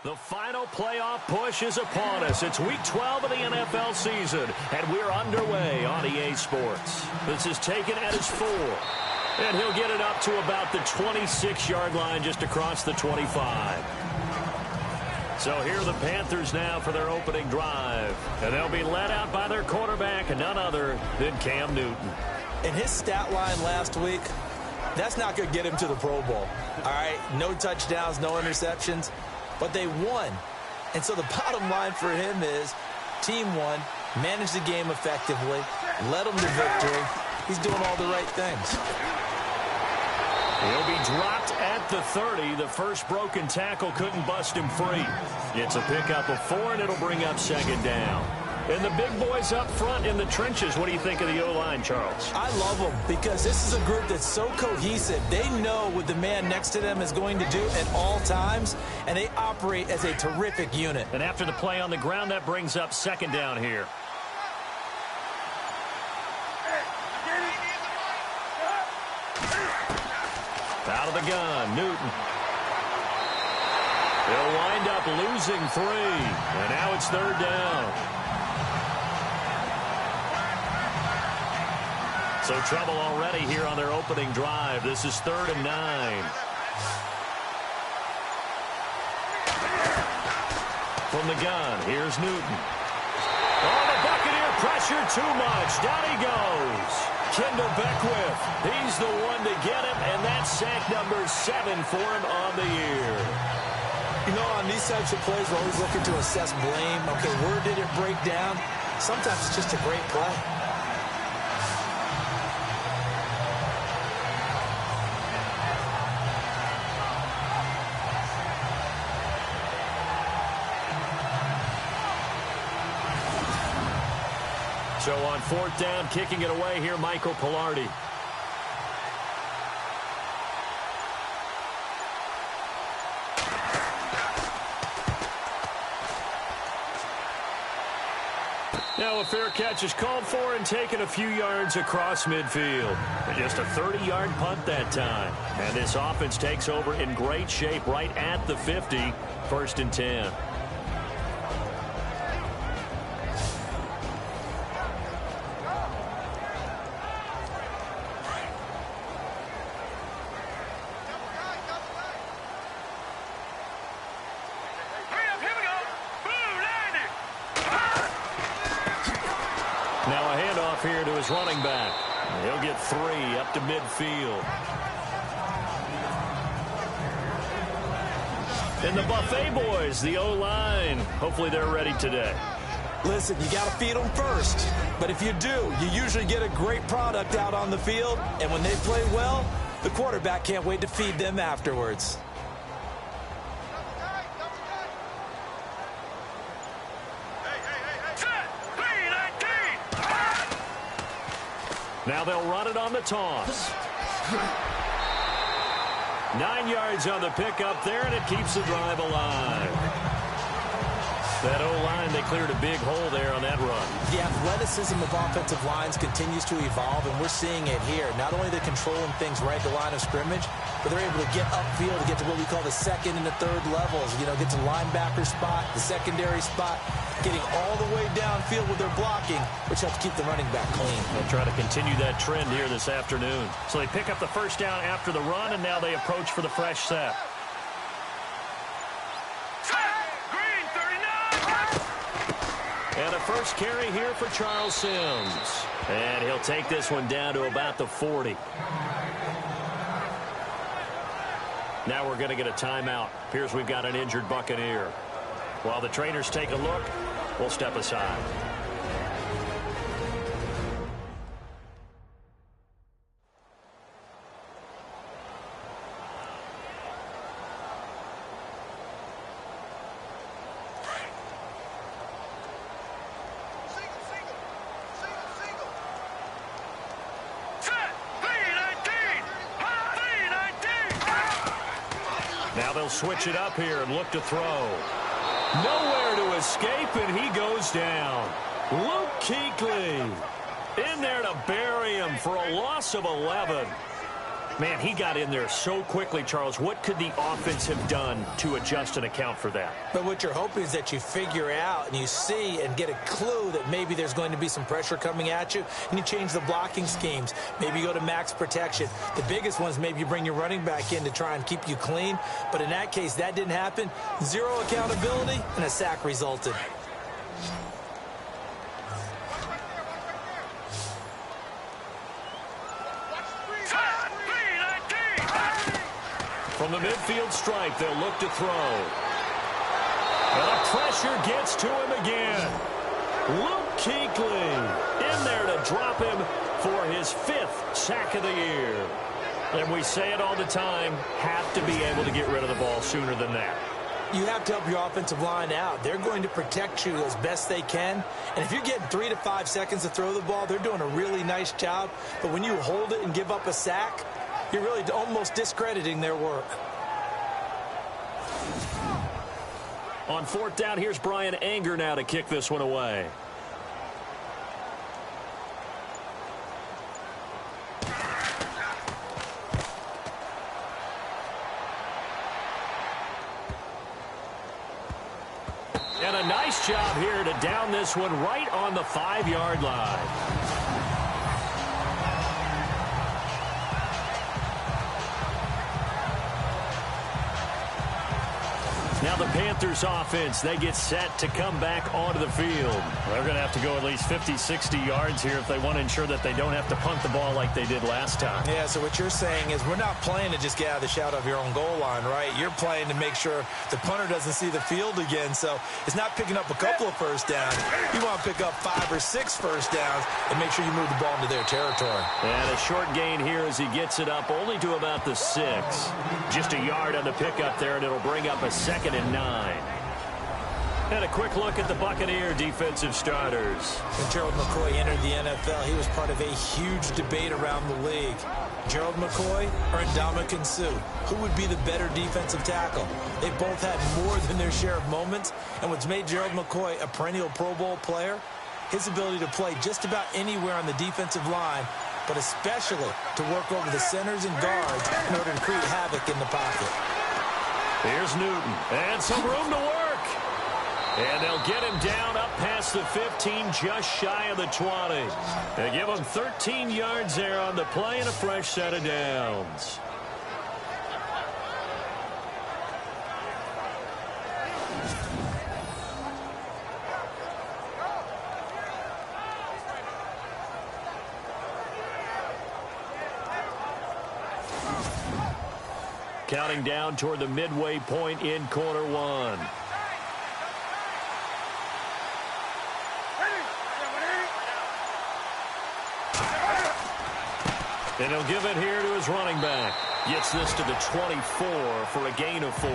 The final playoff push is upon us. It's week 12 of the NFL season, and we're underway on EA Sports. This is taken at his 4, and he'll get it up to about the 26-yard line just across the 25. So here are the Panthers now for their opening drive, and they'll be led out by their quarterback, and none other than Cam Newton. In his stat line last week, that's not going to get him to the Pro Bowl. All right, no touchdowns, no interceptions. But they won. And so the bottom line for him is team won, managed the game effectively, led them to victory. He's doing all the right things. He'll be dropped at the 30. The first broken tackle couldn't bust him free. It's a pickup of 4, and it'll bring up second down. And the big boys up front in the trenches, what do you think of the O-line, Charles? I love them because this is a group that's so cohesive. They know what the man next to them is going to do at all times, and they operate as a terrific unit. And after the play on the ground, that brings up second down here. Out of the gun, Newton. They'll wind up losing 3, and now it's third down. So trouble already here on their opening drive. This is 3rd and 9. From the gun, here's Newton. Oh, the Buccaneer pressure too much. Down he goes. Kendall Beckwith, he's the one to get him, and that's sack number 7 for him on the year. You know, on these types of plays, we're always looking to assess blame. Okay, where did it break down? Sometimes it's just a great play. So on 4th down, kicking it away here, Michael Pilardi. Now a fair catch is called for and taken a few yards across midfield. And just a 30-yard punt that time. And this offense takes over in great shape right at the 50, 1st and 10. Now a handoff here to his running back. He'll get 3 up to midfield. And the Buffet boys, the O-line, hopefully they're ready today. Listen, you got to feed them first. But if you do, you usually get a great product out on the field. And when they play well, the quarterback can't wait to feed them afterwards. Now they'll run it on the toss. 9 yards on the pickup there, and it keeps the drive alive. That O-line, they cleared a big hole there on that run. The athleticism of offensive lines continues to evolve, and we're seeing it here. Not only are they controlling things right at the line of scrimmage, but they're able to get upfield to get to what we call the 2nd and the 3rd levels. You know, get to linebacker spot, the secondary spot, getting all the way downfield with their blocking, which helps keep the running back clean. They'll try to continue that trend here this afternoon. So they pick up the first down after the run, and now they approach for the fresh set. And a first carry here for Charles Sims. And he'll take this one down to about the 40. Now we're going to get a timeout. Appears we've got an injured Buccaneer. While the trainers take a look, we'll step aside. Now they'll switch it up here and look to throw. Nowhere to escape, and he goes down. Luke Kuechly in there to bury him for a loss of 11. Man, he got in there so quickly, Charles. What could the offense have done to adjust and account for that? But what you're hoping is that you figure out and you see and get a clue that maybe there's going to be some pressure coming at you, and you change the blocking schemes. Maybe you go to max protection. The biggest one is maybe you bring your running back in to try and keep you clean. But in that case, that didn't happen. Zero accountability, and a sack resulted. From the midfield stripe, they'll look to throw. And the pressure gets to him again. Luke Kuechly in there to drop him for his 5th sack of the year. And we say it all the time, have to be able to get rid of the ball sooner than that. You have to help your offensive line out. They're going to protect you as best they can. And if you're getting 3 to 5 seconds to throw the ball, they're doing a really nice job. But when you hold it and give up a sack, you're really almost discrediting their work. On 4th down, here's Brian Anger now to kick this one away. And a nice job here to down this one right on the 5-yard line. Now the Panthers offense, they get set to come back onto the field. They're going to have to go at least 50, 60 yards here if they want to ensure that they don't have to punt the ball like they did last time. Yeah, so what you're saying is we're not playing to just get out of the shadow of your own goal line, right? You're playing to make sure the punter doesn't see the field again. So it's not picking up a couple of first downs. You want to pick up 5 or 6 first downs and make sure you move the ball into their territory. And a short gain here as he gets it up only to about the 6. Just a yard on the pickup there, and it'll bring up a 2nd and 9. And a quick look at the Buccaneer defensive starters. When Gerald McCoy entered the NFL, he was part of a huge debate around the league. Gerald McCoy or Ndamukong Suh? Who would be the better defensive tackle? They both had more than their share of moments, and what's made Gerald McCoy a perennial Pro Bowl player? His ability to play just about anywhere on the defensive line, but especially to work over the centers and guards in order to create havoc in the pocket. Here's Newton, and some room to work. And they'll get him down up past the 15, just shy of the 20. They give him 13 yards there on the play and a fresh set of downs. Counting down toward the midway point in quarter 1. And he'll give it here to his running back. Gets this to the 24 for a gain of 4.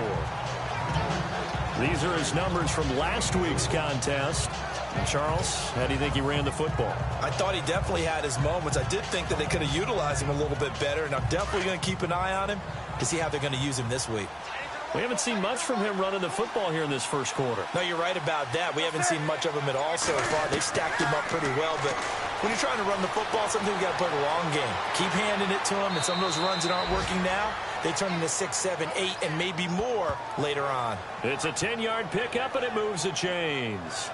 These are his numbers from last week's contest. And Charles, how do you think he ran the football? I thought he definitely had his moments. I did think that they could have utilized him a little bit better, and I'm definitely going to keep an eye on him to see how they're going to use him this week. We haven't seen much from him running the football here in this first quarter. No, you're right about that. We haven't seen much of him at all so far. They've stacked him up pretty well, but when you're trying to run the football, sometimes you got to play the long game. Keep handing it to him, and some of those runs that aren't working now, they turn into 6, 7, 8, and maybe more later on. It's a 10-yard pickup, and it moves the chains.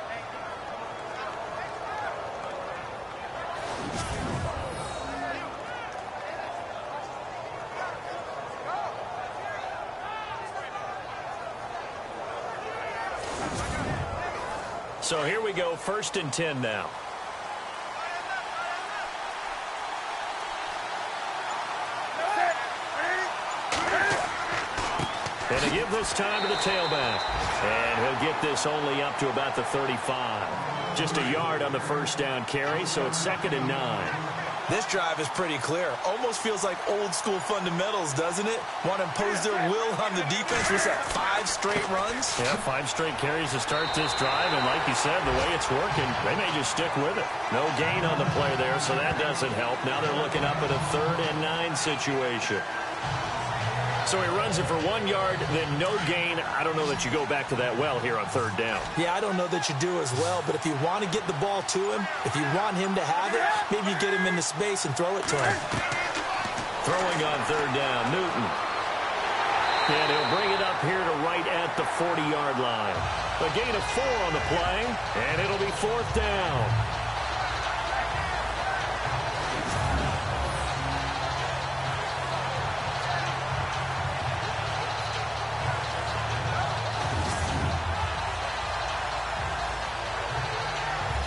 So here we go, 1st and 10 now. And to give this time to the tailback. And he'll get this only up to about the 35. Just a yard on the first down carry, so it's 2nd and 9. This drive is pretty clear. Almost feels like old school fundamentals, doesn't it? Want to impose their will on the defense. Was that 5 straight runs? Yeah, 5 straight carries to start this drive. And like you said, the way it's working, they may just stick with it. No gain on the play there, so that doesn't help. Now they're looking up at a 3rd and 9 situation. So he runs it for 1 yard, then no gain. I don't know that you go back to that well here on 3rd down. Yeah, I don't know that you do as well, but if you want to get the ball to him, if you want him to have it, maybe you get him into space and throw it to him. Throwing on third down, Newton. And he'll bring it up here to right at the 40-yard line. A gain of 4 on the play, and it'll be fourth down.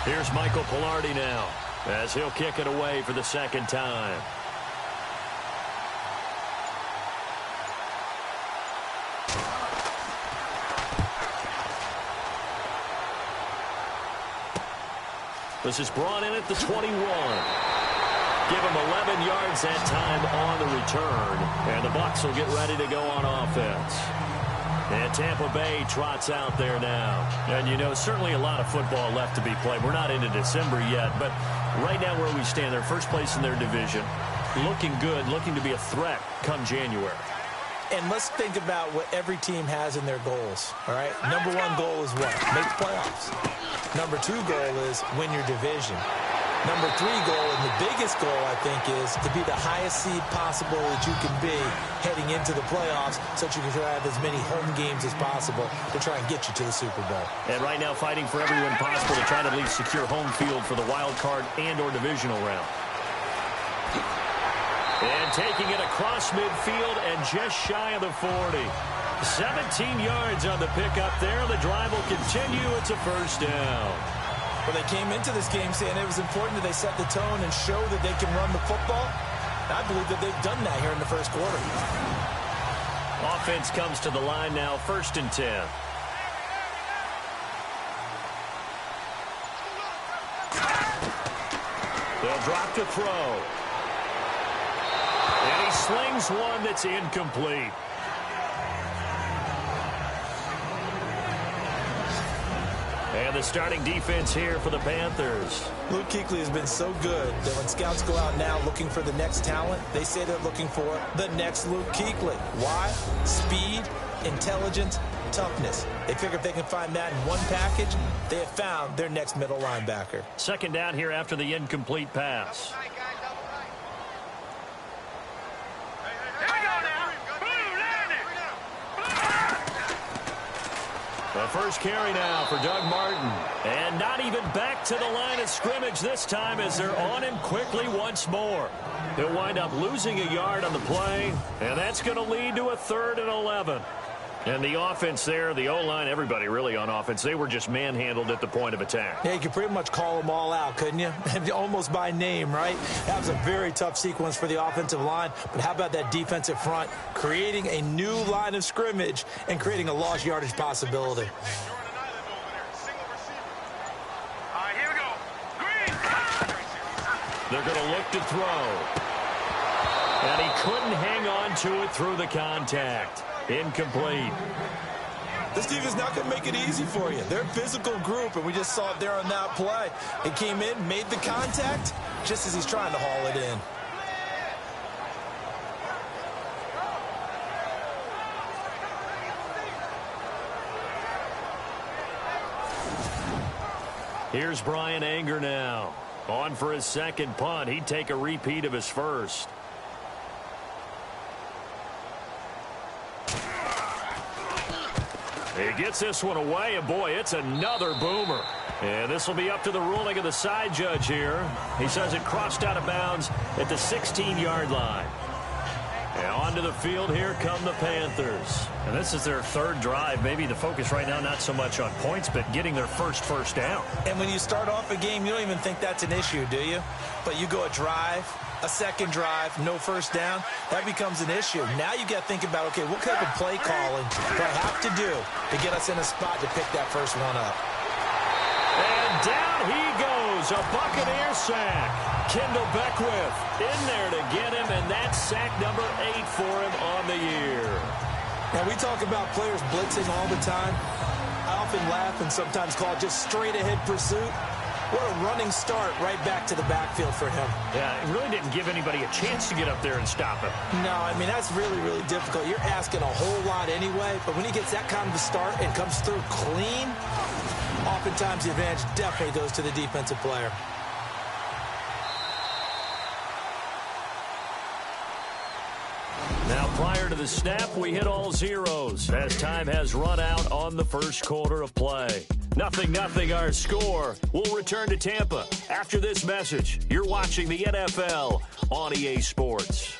Here's Michael Pilardi now, as he'll kick it away for the second time. This is brought in at the 21. Give him 11 yards that time on the return, and the Bucs will get ready to go on offense. And Tampa Bay trots out there now. And, you know, certainly a lot of football left to be played. We're not into December yet, but right now where we stand, they're first place in their division. Looking good, looking to be a threat come January. And let's think about what every team has in their goals, all right? Number one goal is what? Make the playoffs. Number 2 goal is win your division. Number 3 goal, and the biggest goal, I think, is to be the highest seed possible that you can be heading into the playoffs so that you can have as many home games as possible to try and get you to the Super Bowl. And right now fighting for everyone possible to try to at least secure home field for the wild card and or divisional round. And taking it across midfield and just shy of the 40. 17 yards on the pickup there. The drive will continue. It's a first down. Well, they came into this game saying it was important that they set the tone and show that they can run the football. I believe that they've done that here in the first quarter. Offense comes to the line now, 1st and 10. They'll drop to throw. And he slings one that's incomplete. And the starting defense here for the Panthers. Luke Kuechly has been so good that when scouts go out now looking for the next talent, they say they're looking for the next Luke Kuechly. Why? Speed, intelligence, toughness. They figure if they can find that in one package, they have found their next middle linebacker. Second down here after the incomplete pass. The first carry now for Doug Martin. And not even back to the line of scrimmage this time as they're on him quickly once more. He'll wind up losing a yard on the play, and that's going to lead to a 3rd and 11. And the offense there, the O-line, everybody really on offense, they were just manhandled at the point of attack. Yeah, you could pretty much call them all out, couldn't you? Almost by name, right? That was a very tough sequence for the offensive line. But how about that defensive front creating a new line of scrimmage and creating a lost yardage possibility? They're going to look to throw. And he couldn't hang on to it through the contact. Incomplete. This defense is not going to make it easy for you. They're a physical group, and we just saw it there on that play. It came in, made the contact, just as he's trying to haul it in. Here's Brian Anger now. On for his second punt. He'd take a repeat of his first. He gets this one away, and boy, it's another boomer. And this will be up to the ruling of the side judge here. He says it crossed out of bounds at the 16-yard line. And onto the field, here come the Panthers. And this is their 3rd drive. Maybe the focus right now not so much on points, but getting their first down. And when you start off a game, you don't even think that's an issue, do you? But you go a drive, a second drive, no first down, that becomes an issue. Now you got to think about, okay, what type of play calling do I have to do to get us in a spot to pick that first one up? And down he goes, a Buccaneer sack. Kendall Beckwith in there to get him, and that's sack number 8 for him on the year. Now, we talk about players blitzing all the time. I often laugh and sometimes call it just straight-ahead pursuit. What a running start right back to the backfield for him. Yeah, it really didn't give anybody a chance to get up there and stop him. No, I mean, that's really, really difficult. You're asking a whole lot anyway, but when he gets that kind of a start and comes through clean, oftentimes the advantage definitely goes to the defensive player. Now, prior to the snap, we hit all zeros as time has run out on the first quarter of play. 0-0 our score. We'll return to Tampa after this message. You're watching the NFL on EA Sports.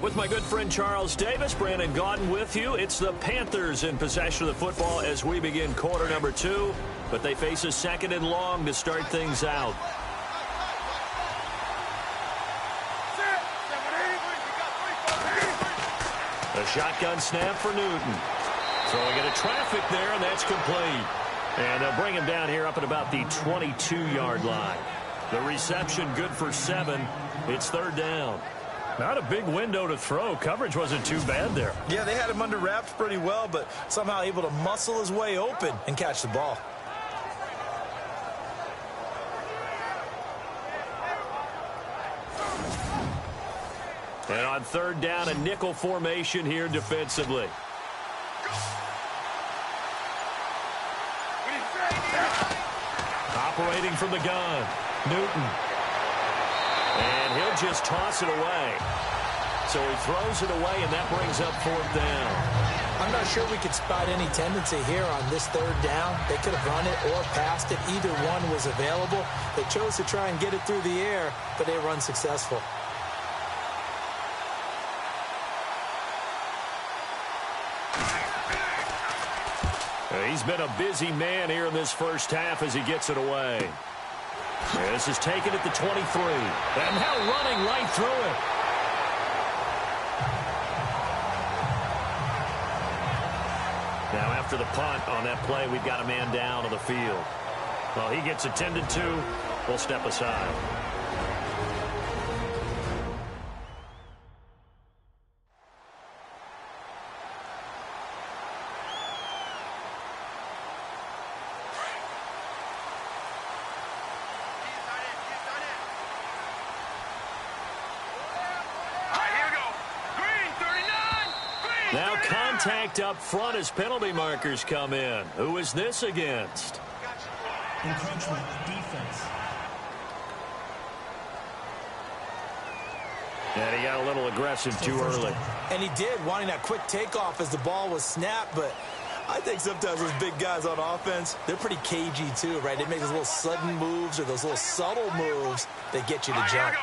With my good friend Charles Davis, Brandon Gaudin with you. It's the Panthers in possession of the football as we begin quarter number 2, but they face a second and long to start things out. A shotgun snap for Newton. Throwing into traffic there, and that's complete. And they'll bring him down here up at about the 22-yard line. The reception good for 7. It's third down. Not a big window to throw. Coverage wasn't too bad there. Yeah, they had him under wraps pretty well, but somehow able to muscle his way open and catch the ball. And on third down, a nickel formation here defensively. Operating from the gun, Newton. And he'll just toss it away. So he throws it away, and that brings up fourth down. I'm not sure we could spot any tendency here on this third down. They could have run it or passed it. Either one was available. They chose to try and get it through the air, but they were unsuccessful. He's been a busy man here in this first half as he gets it away. This is taken at the 23. And now running right through it. Now after the punt on that play, we've got a man down on the field. Well, he gets attended to. We'll step aside. Now contact up front as penalty markers come in. Who is this against? Encroachment defense. And he got a little aggressive too early. And he did, wanting that quick takeoff as the ball was snapped, but I think sometimes those big guys on offense, they're pretty cagey too, right? They make those little sudden moves or those little subtle moves that get you to jump.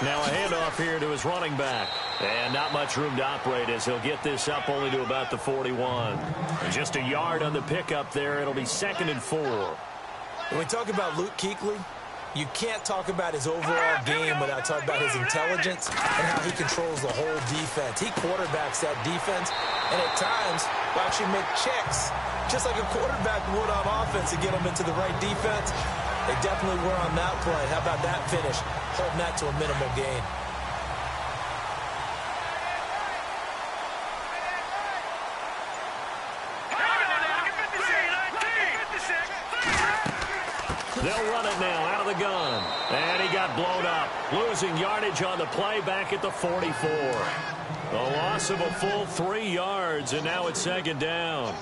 Now a handoff here to his running back. And not much room to operate as he'll get this up only to about the 41. And just a yard on the pickup there. It'll be 2nd and 4. When we talk about Luke Kuechly, you can't talk about his overall game without talking about his intelligence and how he controls the whole defense. He quarterbacks that defense, and at times will actually make checks, just like a quarterback would on offense to get them into the right defense. They definitely were on that play. How about that finish? Holding that to a minimal gain. They'll run it now out of the gun. And he got blown up. Losing yardage on the play back at the 44. A loss of a full 3 yards, and now it's 2nd down.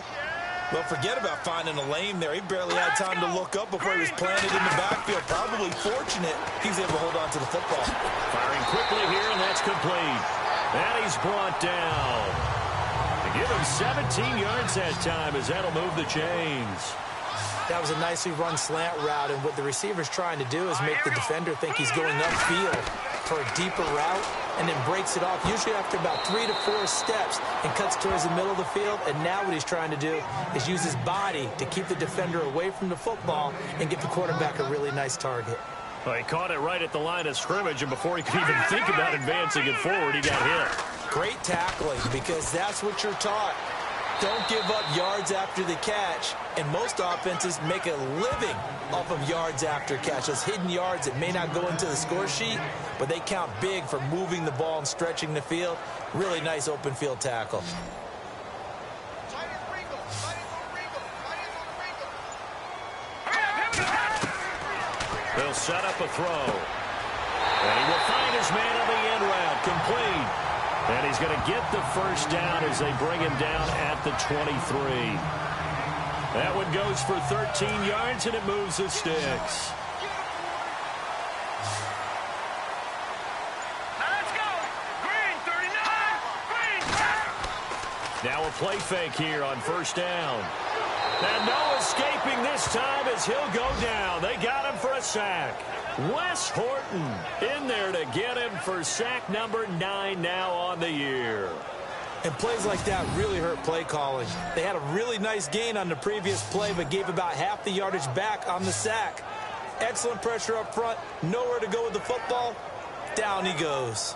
Well, forget about finding a lane there. He barely had time to look up before he was planted in the backfield. Probably fortunate he's able to hold on to the football. Firing quickly here, and that's complete. And he's brought down. To give him 17 yards that time as that'll move the chains. That was a nicely run slant route, and what the receiver's trying to do is make the defender think he's going upfield for a deeper route, and then breaks it off, usually after about 3 to 4 steps, and cuts towards the middle of the field. And now what he's trying to do is use his body to keep the defender away from the football and get the quarterback a really nice target. Well, he caught it right at the line of scrimmage, and before he could even think about advancing it forward, he got hit. Great tackling, because that's what you're taught. Don't give up yards after the catch, and most offenses make a living off of yards after catch. Those hidden yards that may not go into the score sheet, but they count big for moving the ball and stretching the field. Really nice open field tackle. They'll set up a throw. And he will find his man on the end route, complete. And he's going to get the first down as they bring him down at the 23. That one goes for 13 yards, and it moves the sticks. Now a play fake here on first down. And no escaping this time as he'll go down. They got him for a sack. Wes Horton in there to get him for sack number 9 now on the year. And plays like that really hurt play calling. They had a really nice gain on the previous play, but gave about half the yardage back on the sack. Excellent pressure up front. Nowhere to go with the football. Down he goes.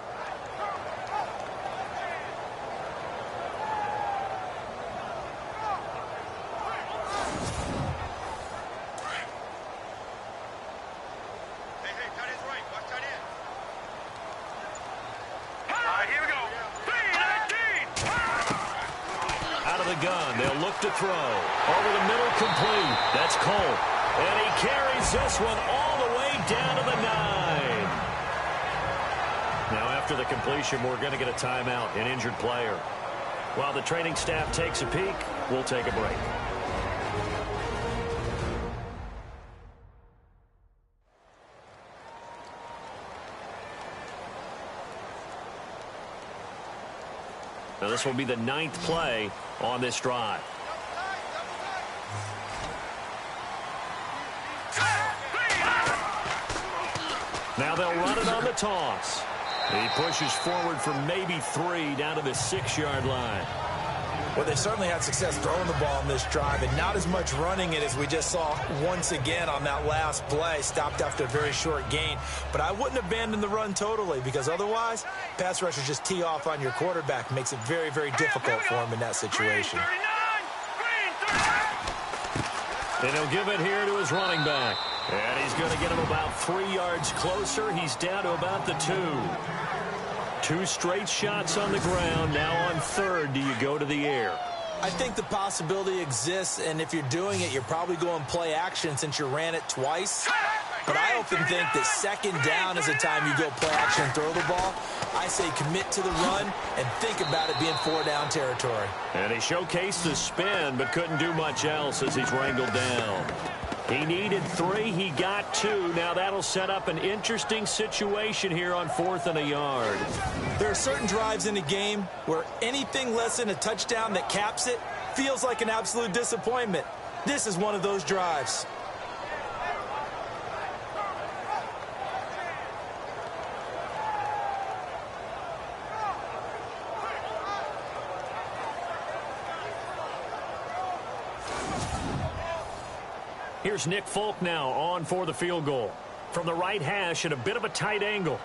Gun. They'll look to throw. Over the middle, complete. That's Cole. And he carries this one all the way down to the 9. Now, after the completion, we're going to get a timeout, an injured player. While the training staff takes a peek, we'll take a break. Now, this will be the 9th play on this drive. Now they'll run it on the toss. He pushes forward for maybe 3 down to the 6-yard line. Well, they certainly had success throwing the ball in this drive, and not as much running it as we just saw once again on that last play. Stopped after a very short gain. But I wouldn't abandon the run totally, because otherwise, pass rushers just tee off on your quarterback. Makes it very, very difficult for him in that situation. And he'll give it here to his running back. And he's going to get him about 3 yards closer. He's down to about the 2. 2 straight shots on the ground. Now on 3rd, do you go to the air? I think the possibility exists, and if you're doing it, you're probably going play action since you ran it twice. But I often think that 2nd down is the time you go play action and throw the ball. I say commit to the run and think about it being 4-down territory. And he showcased the spin, but couldn't do much else as he's wrangled down. He needed 3. He got 2. Now that'll set up an interesting situation here on 4th and a yard. There are certain drives in a game where anything less than a touchdown that caps it feels like an absolute disappointment. This is one of those drives. Here's Nick Folk now on for the field goal. From the right hash at a bit of a tight angle.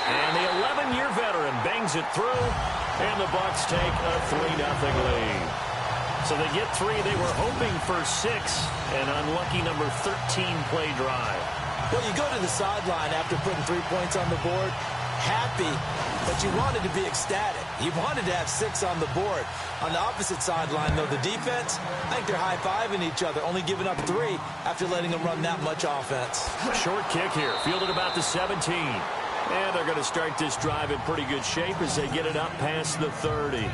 And the 11-year veteran bangs it through, and the Bucs take a 3-0 lead. So they get 3. They were hoping for 6, an unlucky number 13 play drive. Well, you go to the sideline after putting 3 points on the board, happy, but you wanted to be ecstatic. You wanted to have 6 on the board. On the opposite sideline, though, the defense, I think they're high-fiving each other, only giving up 3 after letting them run that much offense. Short kick here, fielded about the 17. And they're going to start this drive in pretty good shape as they get it up past the 30.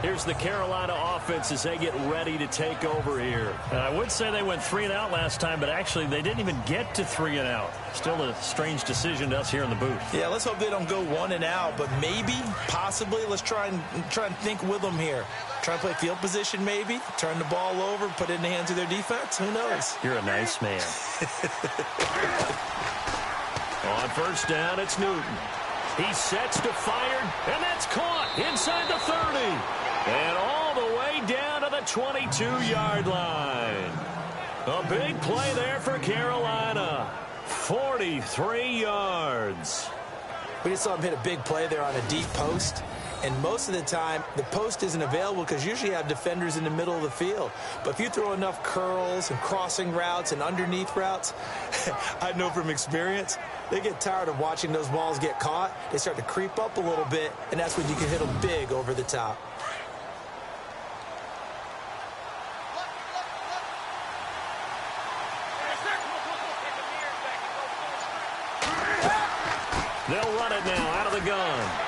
Here's the Carolina offense as they get ready to take over here. I would say they went 3 and out last time, but actually they didn't even get to 3 and out. Still a strange decision to us here in the booth. Yeah, let's hope they don't go 1 and out, but maybe, possibly, let's try and think with them here. Try and play field position maybe, turn the ball over, put it in the hands of their defense. Who knows? You're a nice man. On first down, it's Newton. He sets to fire, and that's caught inside the 30. And all the way down to the 22-yard line. A big play there for Carolina. 43 yards. We just saw him hit a big play there on a deep post. And most of the time, the post isn't available because usually you have defenders in the middle of the field. But if you throw enough curls and crossing routes and underneath routes, I know from experience, they get tired of watching those balls get caught. They start to creep up a little bit, and that's when you can hit them big over the top. They'll run it now out of the gun.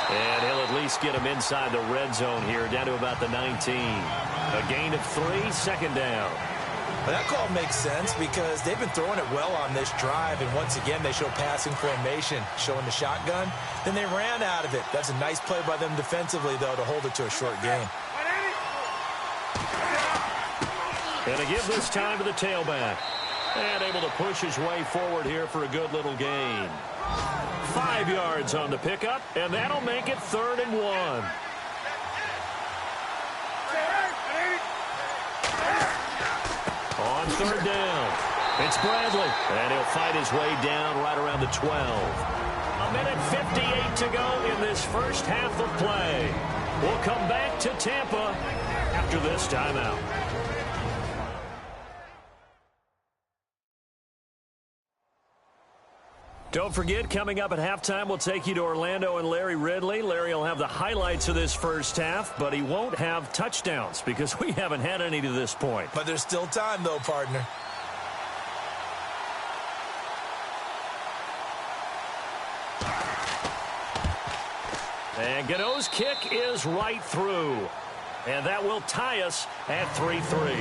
And he'll at least get him inside the red zone here, down to about the 19. A gain of 3, second down. Well, that call makes sense because they've been throwing it well on this drive, and once again they show passing formation, showing the shotgun. Then they ran out of it. That's a nice play by them defensively, though, to hold it to a short gain. And to give this time to the tailback. And able to push his way forward here for a good little gain. 5 yards on the pickup, and that'll make it 3rd and 1. On 3rd down, it's Bradley, and he'll fight his way down right around the 12. A minute 58 to go in this first half of play. We'll come back to Tampa after this timeout. Don't forget, coming up at halftime, we'll take you to Orlando and Larry Ridley. Larry will have the highlights of this first half, but he won't have touchdowns because we haven't had any to this point. But there's still time, though, partner. And Gano's kick is right through. And that will tie us at 3-3.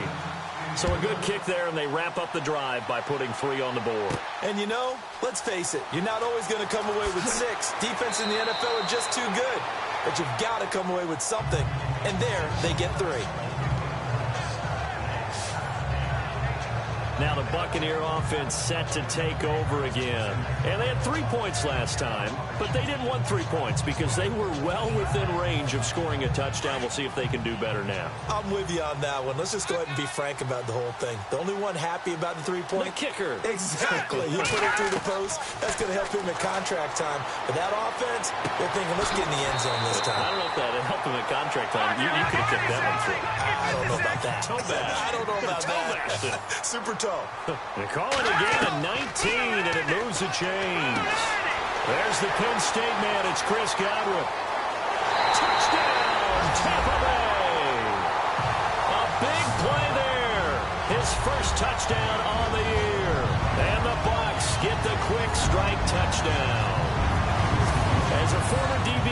So a good kick there, and they wrap up the drive by putting 3 on the board. And you know, let's face it, you're not always going to come away with 6. Defense in the NFL are just too good. But you've got to come away with something. And there, they get 3. Now the Buccaneer offense set to take over again. And they had 3 points last time, but they didn't want 3 points because they were well within range of scoring a touchdown. We'll see if they can do better now. I'm with you on that one. Let's just go ahead and be frank about the whole thing. The only one happy about the 3-point? The kicker. Exactly. He put it through the post. That's going to help him at contract time. But that offense, they're thinking, let's get in the end zone this time. I don't know if that helped him at contract time. You could have kept that one through. I don't know about that. Toe bash. I don't know about that. Super toe. They call it a gain of 19, and it moves the chains. There's the Penn State man. It's Chris Godwin. Touchdown, Tampa Bay. A big play there. His first touchdown on the year. And the Bucs get the quick strike touchdown. As a former DB,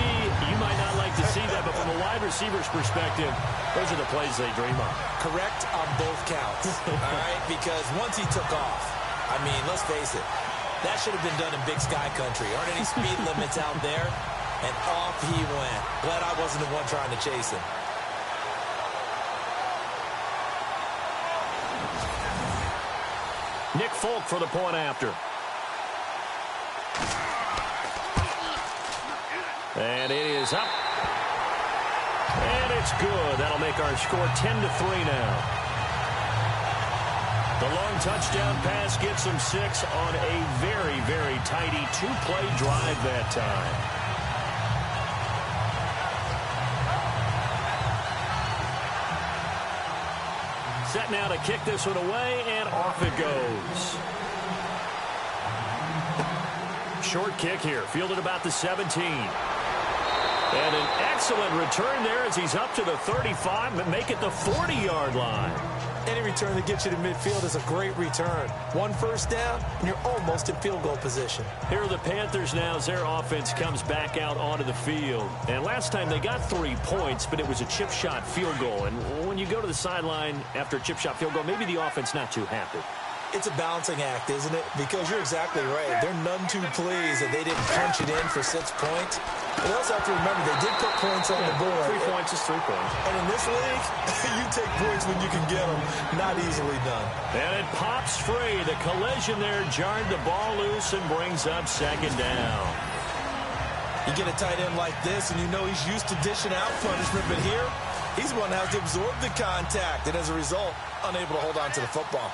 you might not like to see that, but from a wide receiver's perspective, those are the plays they dream of. Correct on both counts, all right? Because once he took off, I mean, let's face it, that should have been done in Big Sky Country. Aren't any speed limits out there? And off he went. Glad I wasn't the one trying to chase him. Nick Folk for the point after. And it is up. And it's good. That'll make our score 10-3 now. The long touchdown pass gets them 6 on a very, very tidy 2-play drive that time. Set now to kick this one away, and off it goes. Short kick here, fielded about the 17. And an excellent return there as he's up to the 35, but make it the 40-yard line. Any return that gets you to midfield is a great return. 1 first down, and you're almost in field goal position. Here are the Panthers now as their offense comes back out onto the field. And last time they got 3 points, but it was a chip shot field goal. And when you go to the sideline after a chip shot field goal, maybe the offense not too happy. It's a balancing act, isn't it? Because you're exactly right. They're none too pleased that they didn't punch it in for 6 points. But they also have to remember they did put points on the board. 3 points is 3 points. And in this league, you take points when you can get them. Not easily done. And it pops free. The collision there jarred the ball loose and brings up 2nd down. You get a tight end like this, and you know he's used to dishing out punishment. But here, he's the one that has to absorb the contact. And as a result, unable to hold on to the football.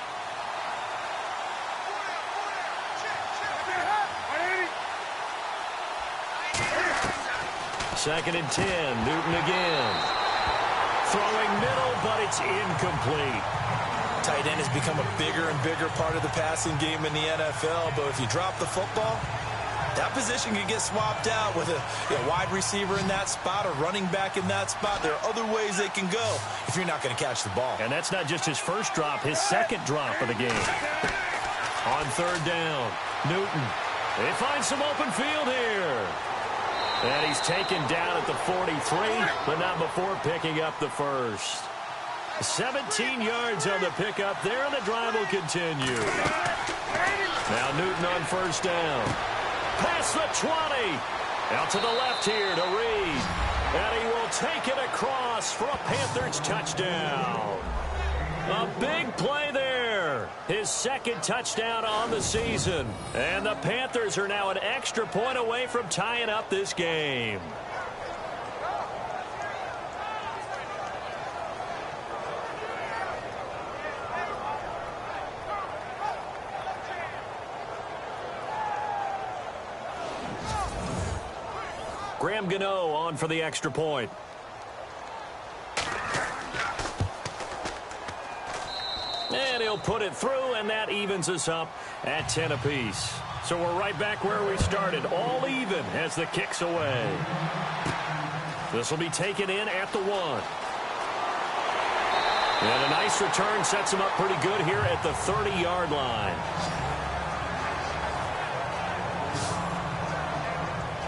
Second and 10. Newton again. Throwing middle, but it's incomplete. Tight end has become a bigger and bigger part of the passing game in the NFL. But if you drop the football, that position can get swapped out with a wide receiver in that spot, a running back in that spot. There are other ways they can go if you're not going to catch the ball. And that's not just his first drop, his second drop of the game. On 3rd down, Newton. They find some open field here. And he's taken down at the 43, but not before picking up the first. 17 yards on the pickup there, and the drive will continue. Now Newton on first down. Past the 20. Out to the left here to Reed. And he will take it across for a Panthers touchdown. A big play there. His second touchdown on the season. And the Panthers are now an extra point away from tying up this game. Graham Gano on for the extra point. And he'll put it through, and that evens us up at 10 apiece. So we're right back where we started, all even as the kick's away. This will be taken in at the 1. And a nice return sets him up pretty good here at the 30-yard line.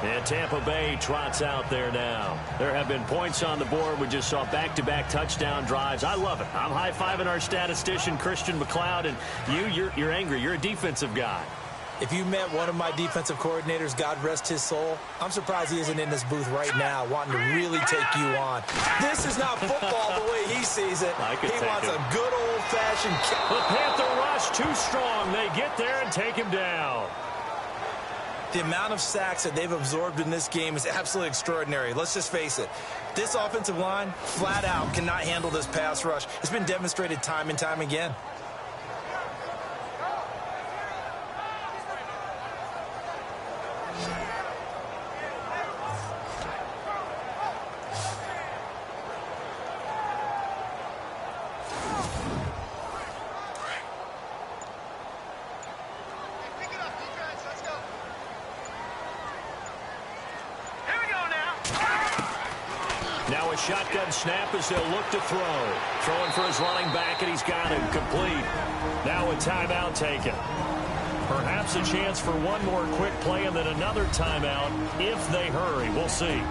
And Tampa Bay trots out there now. There have been points on the board. We just saw back-to-back touchdown drives. I love it. I'm high-fiving our statistician, Christian McLeod, and you're angry. You're a defensive guy. If you met one of my defensive coordinators, God rest his soul, I'm surprised he isn't in this booth right now wanting to really take you on. This is not football the way he sees it. He wants a good old-fashioned kick. The Panther rush too strong. They get there and take him down. The amount of sacks that they've absorbed in this game is absolutely extraordinary. Let's just face it. This offensive line, flat out, cannot handle this pass rush. It's been demonstrated time and time again. Now a shotgun snap as they'll look to throw. Throwing for his running back, and he's got him complete. Now a timeout taken. Perhaps a chance for one more quick play and then another timeout if they hurry. We'll see.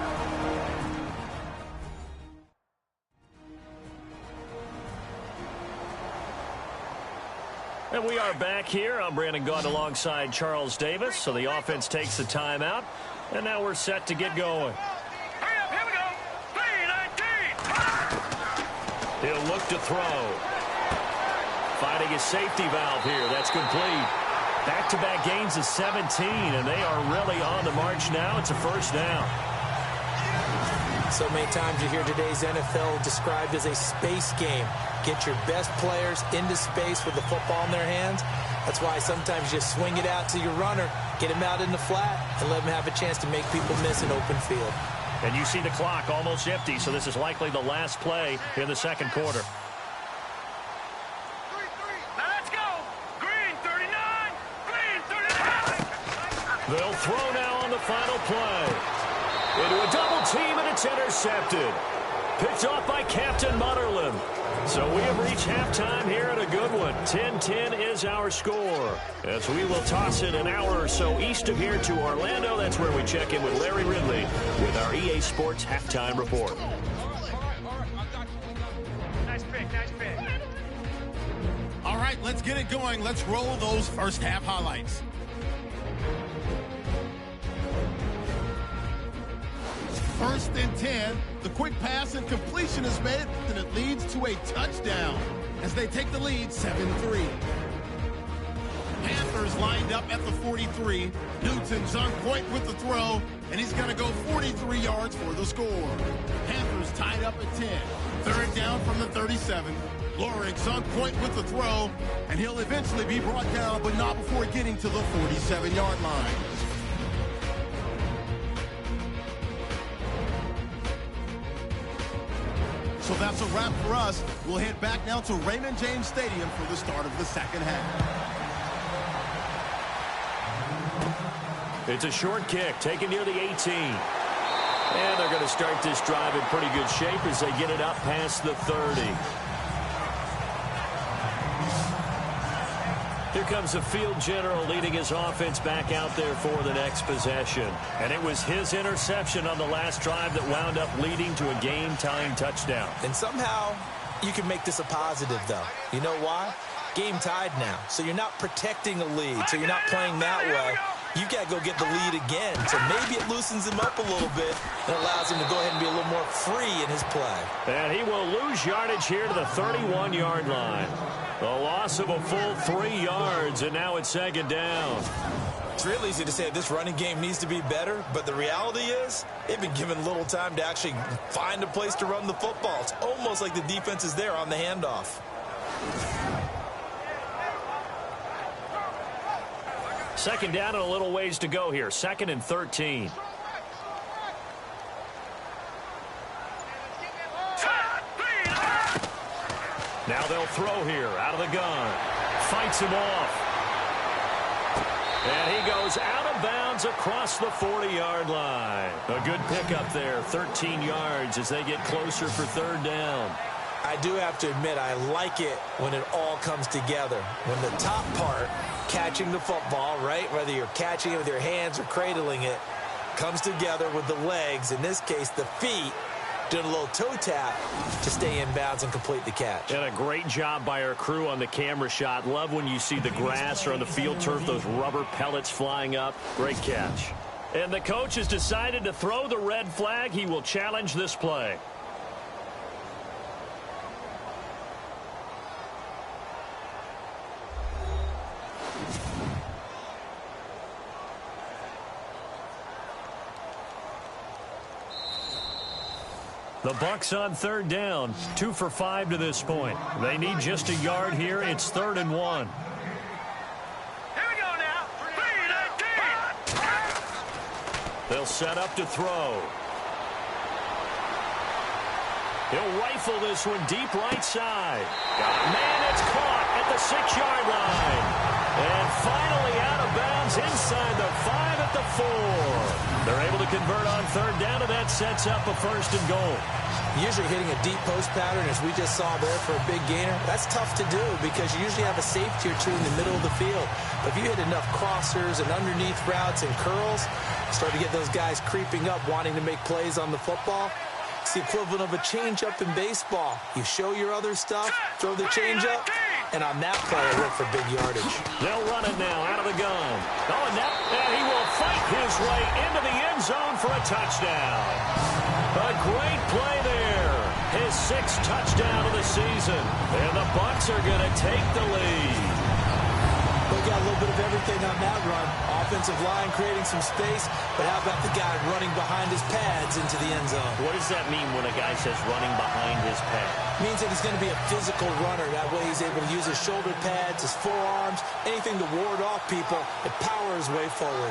And we are back here. I'm Brandon Gaudin alongside Charles Davis. So the offense takes the timeout, and now we're set to get going. He'll look to throw. Finding his safety valve here. That's complete. Back-to-back gains of 17, and they are really on the march now. It's a first down. So many times you hear today's NFL described as a space game. Get your best players into space with the football in their hands. That's why sometimes you swing it out to your runner, get him out in the flat, and let him have a chance to make people miss an open field. And you see the clock almost empty, so this is likely the last play in the second quarter. Let's go! Green 39! Green 39! They'll throw now on the final play. Into a double team, and it's intercepted. Picked off by Captain Mutterland. So we have reached halftime here at a good one. 10-10 is our score. As we will toss it an hour or so east of here to Orlando. That's where we check in with Larry Ridley with our EA Sports Halftime Report. Nice pick, nice pick. All right, let's get it going. Let's roll those first half highlights. First and 10, the quick pass and completion is made, and it leads to a touchdown as they take the lead 7-3. Panthers lined up at the 43. Newton's on point with the throw, and he's going to go 43 yards for the score. Panthers tied up at 10. Third down from the 37. Lorig's on point with the throw, and he'll eventually be brought down, but not before getting to the 47-yard line. So that's a wrap for us. We'll head back now to Raymond James Stadium for the start of the second half. It's a short kick taken near the 18. And they're going to start this drive in pretty good shape as they get it up past the 30. Here comes the field general leading his offense back out there for the next possession. And it was his interception on the last drive that wound up leading to a game-tying touchdown. And somehow you can make this a positive, though. You know why? Game tied now, so you're not protecting a lead, so you're not playing that way. You got to go get the lead again, so maybe it loosens him up a little bit and allows him to go ahead and be a little more free in his play. And he will lose yardage here to the 31-yard line. The loss of a full 3 yards, and now it's second down. It's real easy to say this running game needs to be better, but the reality is they've been given little time to actually find a place to run the football. It's almost like the defense is there on the handoff. Second down and a little ways to go here. 2nd and 13. Now they'll throw here out of the gun. Fights him off. And he goes out of bounds across the 40-yard line. A good pickup there, 13 yards as they get closer for third down. I do have to admit, I like it when it all comes together. When the top part, catching the football, right, whether you're catching it with your hands or cradling it, comes together with the legs, in this case the feet, doing a little toe tap to stay in bounds and complete the catch. And a great job by our crew on the camera shot. Love when you see the grass or on the field turf, those rubber pellets flying up. Great catch. And the coach has decided to throw the red flag. He will challenge this play. The Bucs on third down, 2 for 5 to this point. They need just a yard here. It's 3rd and 1. Here we go now. 3-19. They'll set up to throw. He'll rifle this one deep right side. Man, it's caught at the 6-yard line. And finally out of bounds inside the 5 at the 4. They're able to convert on third down, and that sets up a 1st and goal. Usually hitting a deep post pattern, as we just saw there for a big gainer, that's tough to do because you usually have a safety or two in the middle of the field. But if you hit enough crossers and underneath routes and curls, start to get those guys creeping up, wanting to make plays on the football. It's the equivalent of a changeup in baseball. You show your other stuff, throw the changeup, and on that play, it worked for big yardage. They'll run it now out of the gun. Oh, and he will fight his way into the end zone for a touchdown. A great play there. His 6th touchdown of the season. And the Bucs are going to take the lead. We got a little bit of everything on that run. Offensive line creating some space, but how about the guy running behind his pads into the end zone? What does that mean when a guy says running behind his pad? Means that he's going to be a physical runner. That way he's able to use his shoulder pads, his forearms, anything to ward off people and power his way forward.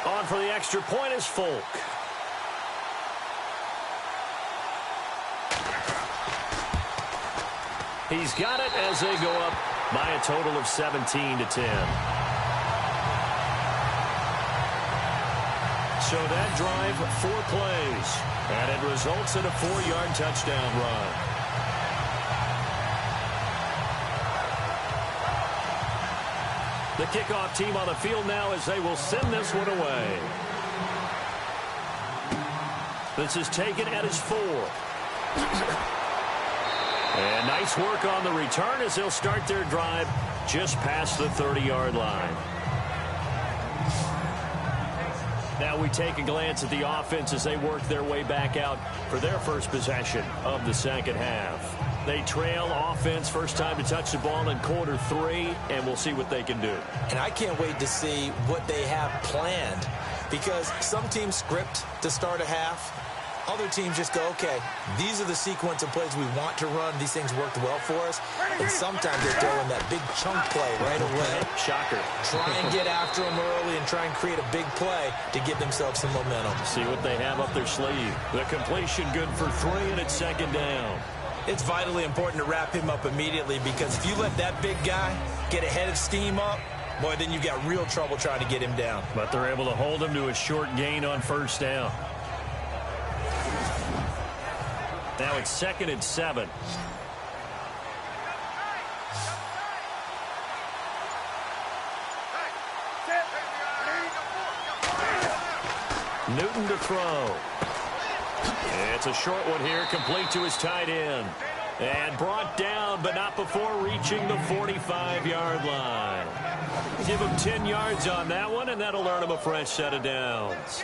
On for the extra point is Folk. He's got it as they go up by a total of 17-10. So that drive, 4 plays, and it results in a 4-yard touchdown run. The kickoff team on the field now as they will send this one away. This is taken at his 4. And nice work on the return as they'll start their drive just past the 30-yard line. Now we take a glance at the offense as they work their way back out for their first possession of the second half. They trail offense, first time to touch the ball in quarter 3, and we'll see what they can do. And I can't wait to see what they have planned, because some teams script to start a half. Other teams just go, okay, these are the sequence of plays we want to run. These things worked well for us. And sometimes they throw in that big chunk play right away. Shocker. Try and get after them early and try and create a big play to give themselves some momentum. See what they have up their sleeve. The completion good for 3, and it's second down. It's vitally important to wrap him up immediately, because if you let that big guy get ahead of steam up, boy, then you've got real trouble trying to get him down. But they're able to hold him to a short gain on first down. Now it's 2nd and 7. Newton to throw. It's a short one here, complete to his tight end. And brought down, but not before reaching the 45-yard line. Give him 10 yards on that one, and that'll earn him a fresh set of downs.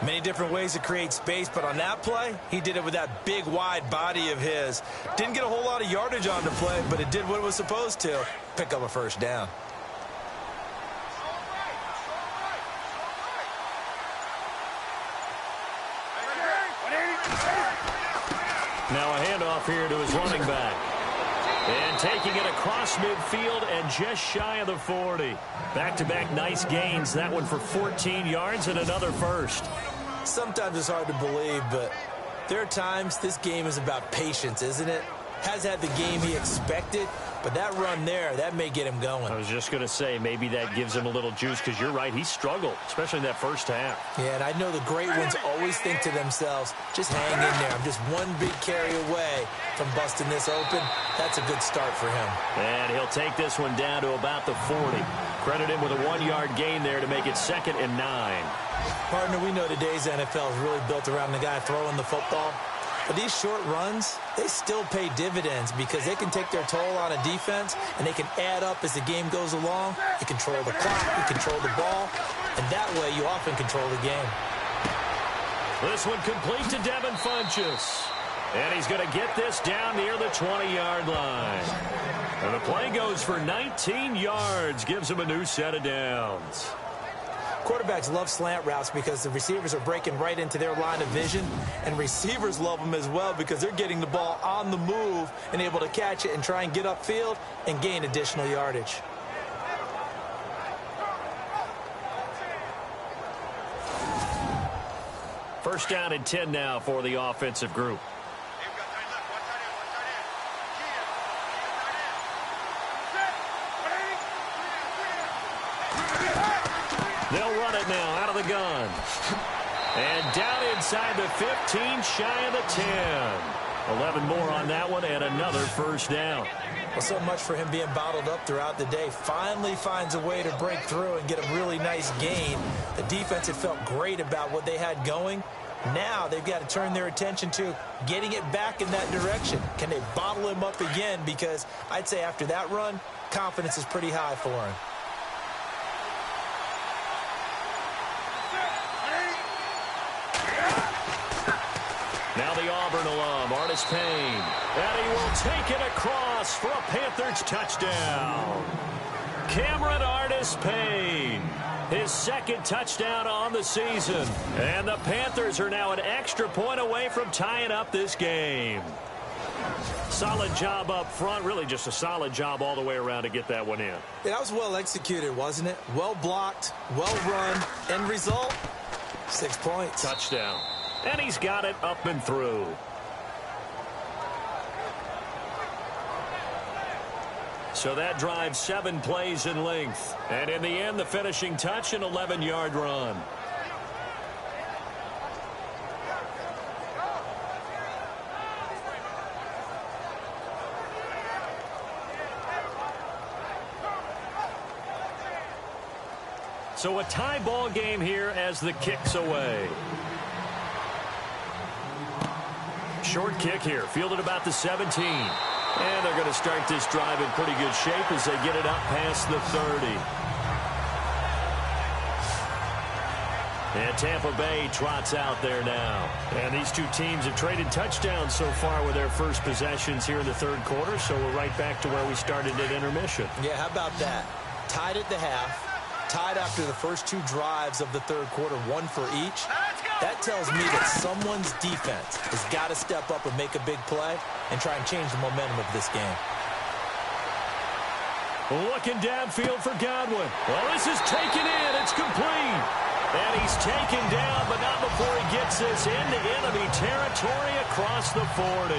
Many different ways to create space, but on that play, he did it with that big, wide body of his. Didn't get a whole lot of yardage on the play, but it did what it was supposed to. Pick up a first down. Now a handoff here to his running back. And taking it across midfield and just shy of the 40. Back-to-back nice gains. That one for 14 yards and another first. Sometimes it's hard to believe, but there are times this game is about patience, isn't it? Has had the game he expected, but that run there, that may get him going. I was just going to say, maybe that gives him a little juice, because you're right, he struggled, especially in that first half. Yeah, and I know the great ones always think to themselves, just hang in there. I'm just one big carry away from busting this open. That's a good start for him. And he'll take this one down to about the 40. Credit him with a 1-yard gain there to make it 2nd and 9. Partner, we know today's NFL is really built around the guy throwing the football. But these short runs, they still pay dividends because they can take their toll on a defense, and they can add up as the game goes along. You control the clock, you control the ball, and that way you often control the game. This one complete to Devin Funchess. And he's going to get this down near the 20-yard line. And the play goes for 19 yards, gives him a new set of downs. Quarterbacks love slant routes because the receivers are breaking right into their line of vision, and receivers love them as well because they're getting the ball on the move and able to catch it and try and get upfield and gain additional yardage. First down and 10 now for the offensive group. They'll run it now out of the gun. And down inside the 15, shy of the 10. 11 more on that one and another first down. Well, so much for him being bottled up throughout the day. Finally finds a way to break through and get a really nice gain. The defense had felt great about what they had going. Now they've got to turn their attention to getting it back in that direction. Can they bottle him up again? Because I'd say after that run, confidence is pretty high for him. Now the Auburn alum, Artis Payne. And he will take it across for a Panthers touchdown. Cameron Artis Payne. His second touchdown on the season. And the Panthers are now an extra point away from tying up this game. Solid job up front. Really just a solid job all the way around to get that one in. Yeah, that was well executed, wasn't it? Well blocked, well run. End result, 6 points. Touchdown. And he's got it up and through. So that drives 7 plays in length. And in the end, the finishing touch, an 11-yard run. So a tie ball game here as the kick's away. Short kick here, fielded about the 17. And they're going to start this drive in pretty good shape as they get it up past the 30. And Tampa Bay trots out there now. And these two teams have traded touchdowns so far with their first possessions here in the third quarter, so we're right back to where we started at intermission. Yeah, how about that? Tied at the half. Tied after the first 2 drives of the third quarter, 1 for each. That tells me that someone's defense has got to step up and make a big play and try and change the momentum of this game. Looking downfield for Godwin. Well, this is taken in. It's complete. And he's taken down, but not before he gets this into enemy territory across the 40.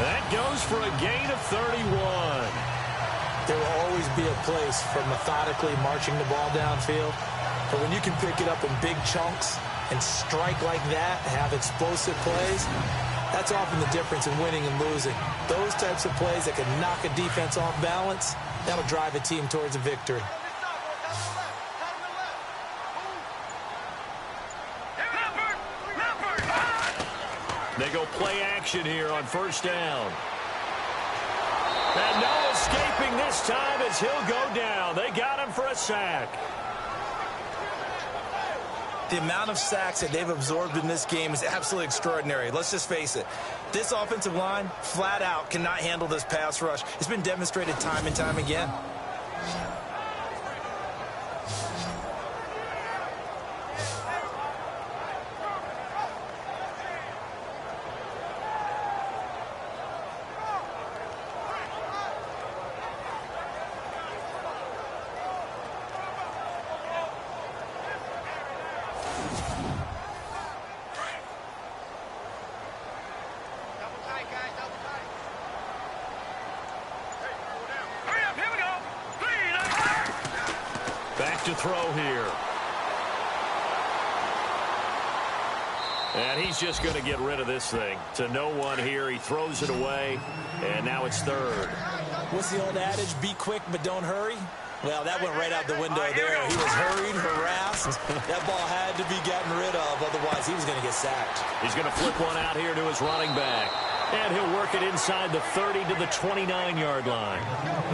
That goes for a gain of 31. There will always be a place for methodically marching the ball downfield. But when you can pick it up in big chunks and strike like that, have explosive plays, That's often the difference in winning and losing. Those types of plays that can knock a defense off balance, that'll drive a team towards a victory. They go play action here on first down. And no escaping this time as he'll go down. They got him for a sack. The amount of sacks that they've absorbed in this game is absolutely extraordinary. Let's just face it. This offensive line, flat out, cannot handle this pass rush. It's been demonstrated time and time again. Back to throw here. And he's just going to get rid of this thing. To no one here. He throws it away. And now it's third. What's the old adage? Be quick, but don't hurry. Well, that went right out the window there. He was hurried, harassed. That ball had to be gotten rid of. Otherwise, he was going to get sacked. He's going to flip one out here to his running back. And he'll work it inside the 30 to the 29-yard line.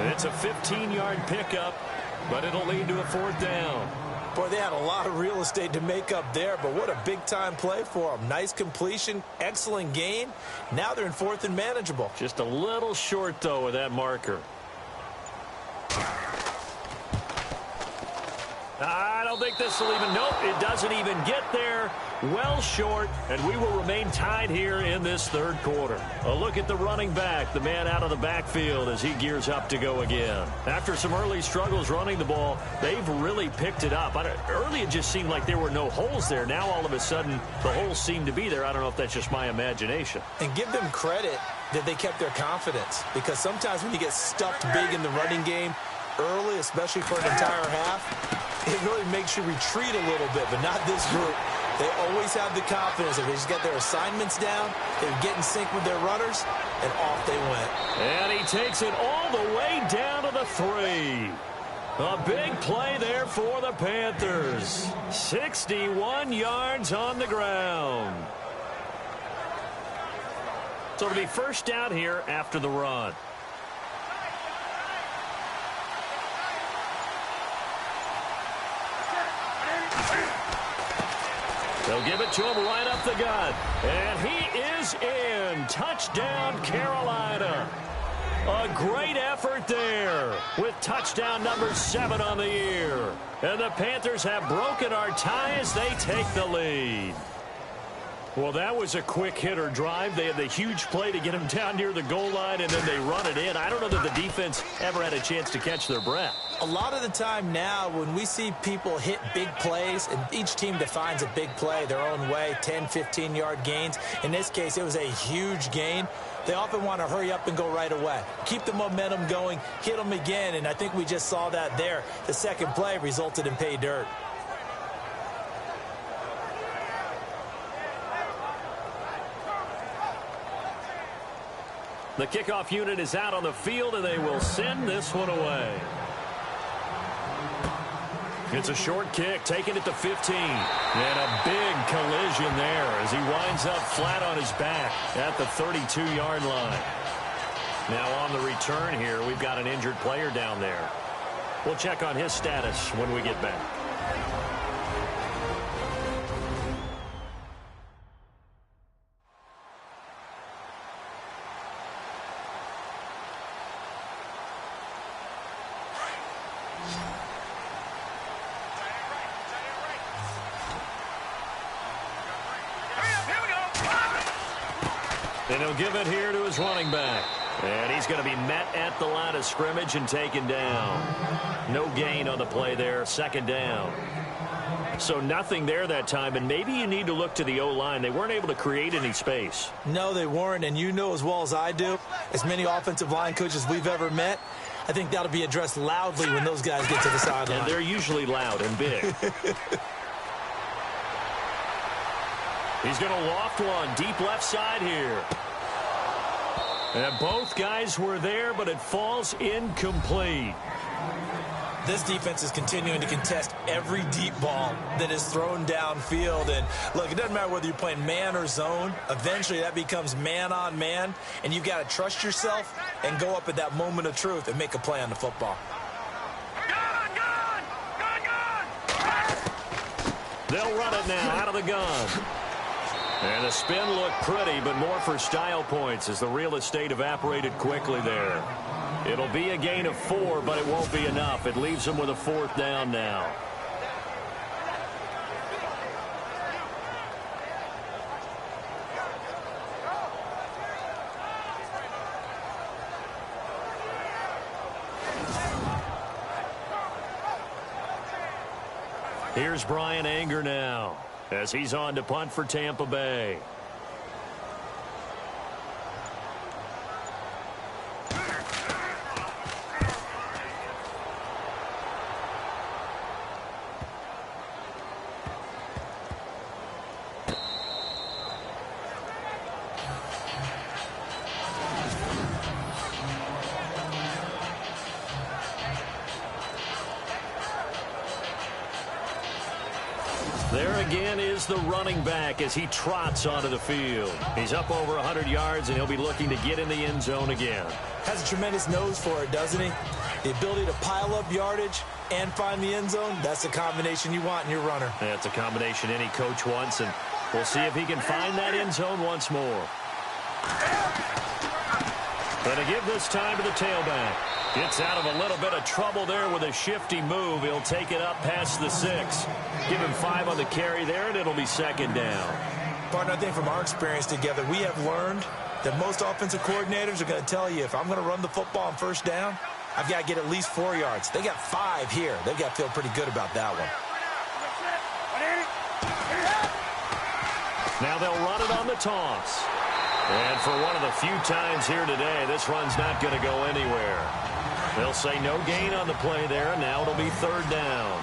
It's a 15-yard pickup, but it'll lead to a fourth down. Boy, they had a lot of real estate to make up there, but what a big-time play for them. Nice completion, excellent gain. Now they're in fourth and manageable. Just a little short, though, of that marker. I don't think this will even, nope, it doesn't even get there. Well short, and we will remain tied here in this third quarter. A look at the running back, the man out of the backfield as he gears up to go again. After some early struggles running the ball, they've really picked it up. Early it just seemed like there were no holes there. Now all of a sudden the holes seem to be there. I don't know if that's just my imagination. And give them credit that they kept their confidence, because sometimes when you get stuffed big in the running game early, especially for an entire half, it really makes you retreat a little bit, but not this group. They always have the confidence. If they just get their assignments down, they get in sync with their runners, and off they went. And he takes it all the way down to the 3. A big play there for the Panthers. 61 yards on the ground. So it'll be first down here after the run. They'll give it to him right up the gut. And he is in. Touchdown, Carolina. A great effort there with touchdown number 7 on the year. And the Panthers have broken our tie as they take the lead. Well, that was a quick hitter drive. They had the huge play to get him down near the goal line, and then they run it in. I don't know that the defense ever had a chance to catch their breath. A lot of the time now when we see people hit big plays, and each team defines a big play their own way, 10, 15-yard gains. In this case, it was a huge gain. They often want to hurry up and go right away. Keep the momentum going, hit them again, and I think we just saw that there. The second play resulted in pay dirt. The kickoff unit is out on the field, and they will send this one away. It's a short kick, taking it to 15. And a big collision there as he winds up flat on his back at the 32-yard line. Now on the return here, we've got an injured player down there. We'll check on his status when we get back. And he'll give it here to his running back. And he's going to be met at the line of scrimmage and taken down. No gain on the play there. Second down. So nothing there that time, and maybe you need to look to the O-line. They weren't able to create any space. No, they weren't, and you know as well as I do, as many offensive line coaches we've ever met, I think that'll be addressed loudly when those guys get to the sideline. And they're usually loud and big. He's going to loft one deep left side here. And both guys were there, but it falls incomplete. This defense is continuing to contest every deep ball that is thrown downfield. And, look, it doesn't matter whether you're playing man or zone. Eventually, that becomes man on man. And you've got to trust yourself and go up at that moment of truth and make a play on the football. They'll run it now out of the gun. And the spin looked pretty, but more for style points as the real estate evaporated quickly there. It'll be a gain of 4, but it won't be enough. It leaves them with a 4th down now. Here's Brian Anger now as he's on to punt for Tampa Bay. There again is the running back as he trots onto the field. He's up over 100 yards, and he'll be looking to get in the end zone again. Has a tremendous nose for it, doesn't he? The ability to pile up yardage and find the end zone, that's the combination you want in your runner. That's a combination any coach wants, and we'll see if he can find that end zone once more. Going to give this time to the tailback. Gets out of a little bit of trouble there with a shifty move. He'll take it up past the 6. Give him 5 on the carry there, and it'll be 2nd down. Partner, I think from our experience together, we have learned that most offensive coordinators are going to tell you, if I'm going to run the football on 1st down, I've got to get at least 4 yards. They got 5 here. They've got to feel pretty good about that one. Now they'll run it on the toss. And for one of the few times here today, this run's not going to go anywhere. They'll say no gain on the play there, and now it'll be 3rd down.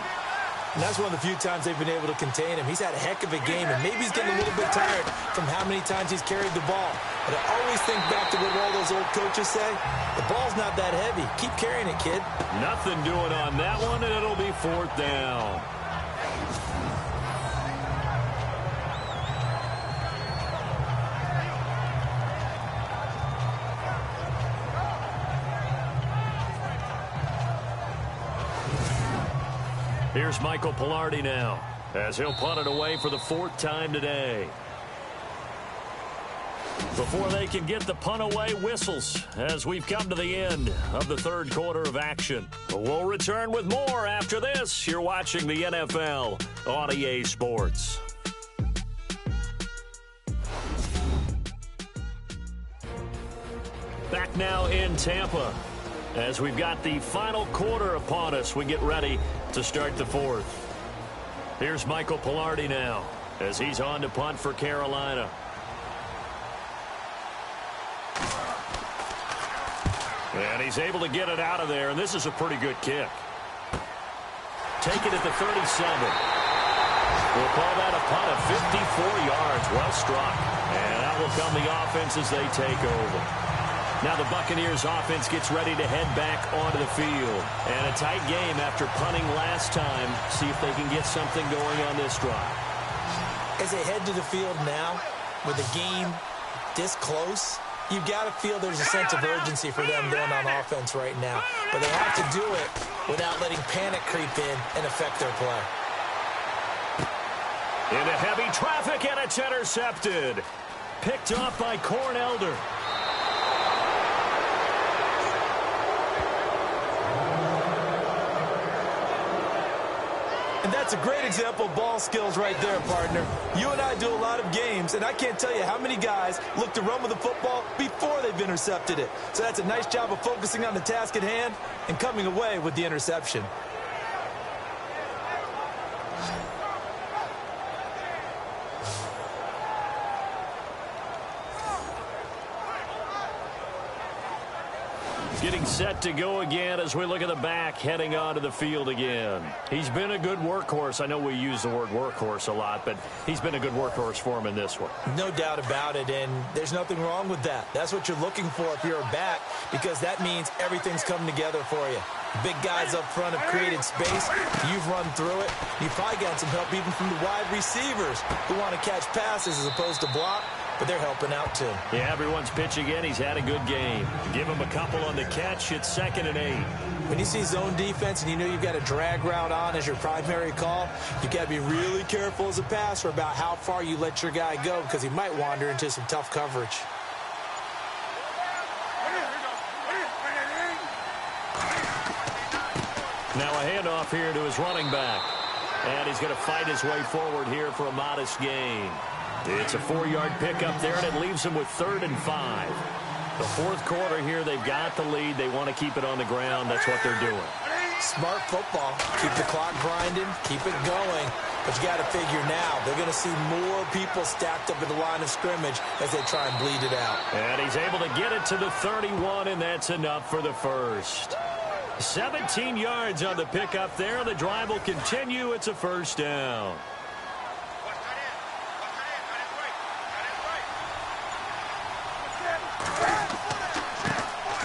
And that's one of the few times they've been able to contain him. He's had a heck of a game, and maybe he's getting a little bit tired from how many times he's carried the ball. But I always think back to what all those old coaches say. The ball's not that heavy. Keep carrying it, kid. Nothing doing on that one, and it'll be 4th down. Here's Michael Pilardi now as he'll punt it away for the 4th time today. Before they can get the punt away, whistles as we've come to the end of the 3rd quarter of action. We'll return with more after this. You're watching the NFL on EA Sports. Back now in Tampa as we've got the final quarter upon us. We get ready to start the 4th. Here's Michael Pilardi now as he's on to punt for Carolina. And he's able to get it out of there, and this is a pretty good kick. Take it at the 37. We'll call that a punt of 54 yards. Well struck. And out will come the offense as they take over. Now the Buccaneers offense gets ready to head back onto the field. And a tight game after punting last time. See if they can get something going on this drive. As they head to the field now, with the game this close, you've got to feel there's a sense of urgency for them then on offense right now. But they have to do it without letting panic creep in and affect their play. Into heavy traffic, and it's intercepted. Picked off by Corn Elder. And that's a great example of ball skills right there, partner. You and I do a lot of games, and I can't tell you how many guys look to run with the football before they've intercepted it. So that's a nice job of focusing on the task at hand and coming away with the interception. Getting set to go again as we look at the back heading onto the field again. He's been a good workhorse. I know we use the word workhorse a lot, but he's been a good workhorse for him in this one. No doubt about it, and there's nothing wrong with that. That's what you're looking for if you're a back, because that means everything's coming together for you. Big guys up front have created space. You've run through it. You've probably got some help even from the wide receivers who want to catch passes as opposed to block, but they're helping out too. Yeah, everyone's pitching in. He's had a good game. Give him a couple on the catch. It's 2nd and 8. When you see zone defense and you know you've got a drag route on as your primary call, you've got to be really careful as a passer about how far you let your guy go because he might wander into some tough coverage. Now a handoff here to his running back. And he's going to fight his way forward here for a modest gain. It's a 4-yard pickup there, and it leaves him with 3rd and 5. The 4th quarter here, they've got the lead. They want to keep it on the ground. That's what they're doing. Smart football. Keep the clock grinding. Keep it going. But you got to figure now, they're going to see more people stacked up at the line of scrimmage as they try and bleed it out. And he's able to get it to the 31, and that's enough for the first. 17 yards on the pickup there. The drive will continue. It's a first down.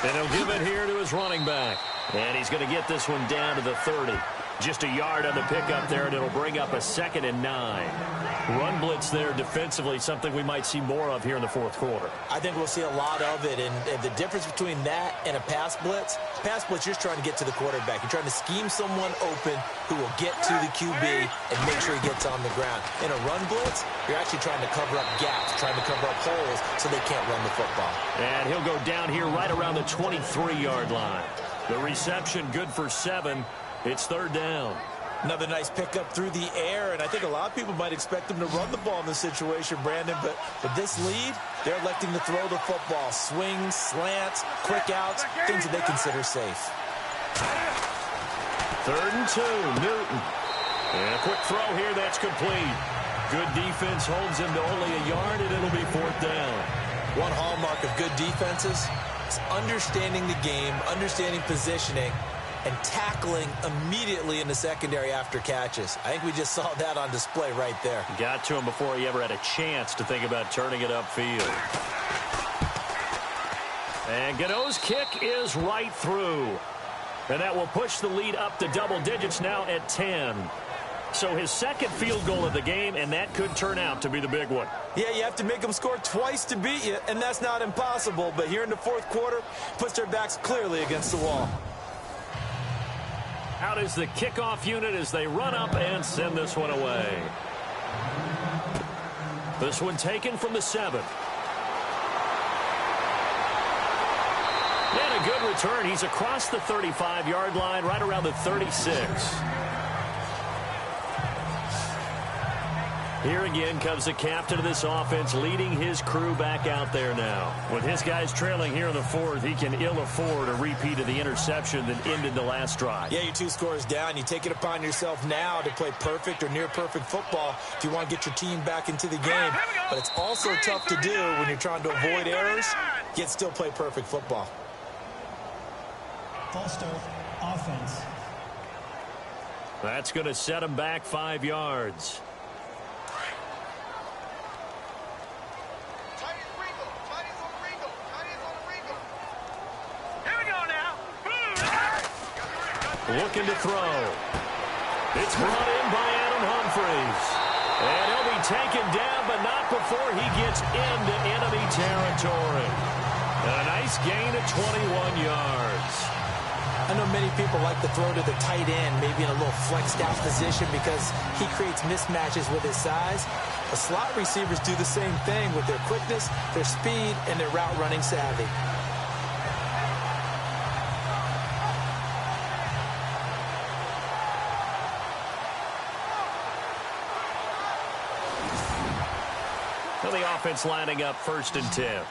And he'll give it here to his running back. And he's going to get this one down to the 30. Just a yard on the pickup there, and it'll bring up a 2nd and 9. Run blitz there defensively, something we might see more of here in the 4th quarter. I think we'll see a lot of it, and the difference between that and a pass blitz, you're just trying to get to the quarterback. You're trying to scheme someone open who will get to the QB and make sure he gets on the ground. In a run blitz, you're actually trying to cover up gaps, trying to cover up holes so they can't run the football. And he'll go down here right around the 23-yard line. The reception good for 7. It's 3rd down. Another nice pickup through the air, and I think a lot of people might expect him to run the ball in this situation, Brandon, but with this lead, they're electing to throw the football. Swings, slants, quick outs, things that they consider safe. 3rd and 2, Newton. And a quick throw here, that's complete. Good defense holds him to only a yard, and it'll be 4th down. One hallmark of good defenses is understanding the game, understanding positioning, and tackling immediately in the secondary after catches. I think we just saw that on display right there. Got to him before he ever had a chance to think about turning it upfield. And Gano's kick is right through. And that will push the lead up to double digits now at 10. So his 2nd field goal of the game, and that could turn out to be the big one. Yeah, you have to make them score twice to beat you, and that's not impossible. But here in the 4th quarter, puts their backs clearly against the wall. Out is the kickoff unit as they run up and send this one away. This one taken from the 7. And a good return. He's across the 35-yard line, right around the 36. Here again comes the captain of this offense, leading his crew back out there now. With his guys trailing here in the 4th, he can ill afford a repeat of the interception that ended the last drive. Yeah, you're 2 scores down. You take it upon yourself now to play perfect or near-perfect football if you want to get your team back into the game. But it's also tough to do when you're trying to avoid errors, yet still play perfect football. False start, offense. That's going to set him back 5 yards. Looking to throw. It's brought in by Adam Humphries. And he'll be taken down, but not before he gets into enemy territory. A nice gain of 21 yards. I know many people like to throw to the tight end, maybe in a little flexed out position because he creates mismatches with his size. The slot receivers do the same thing with their quickness, their speed, and their route running savvy. So the offense lining up 1st and 10.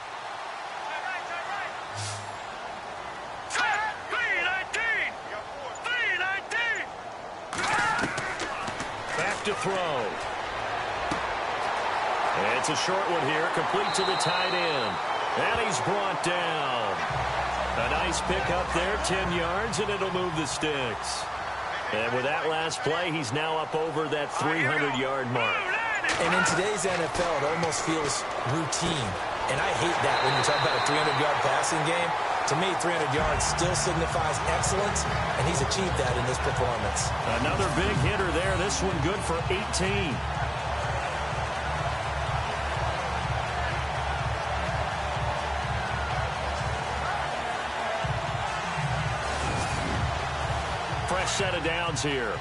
Back to throw. It's a short one here, complete to the tight end. And he's brought down. A nice pick up there, 10 yards, and it'll move the sticks. And with that last play, he's now up over that 300-yard mark. And in today's NFL, it almost feels routine. And I hate that when you're talking about a 300-yard passing game. To me, 300 yards still signifies excellence, and he's achieved that in this performance. Another big hitter there. This one good for 18. Fresh set of downs here.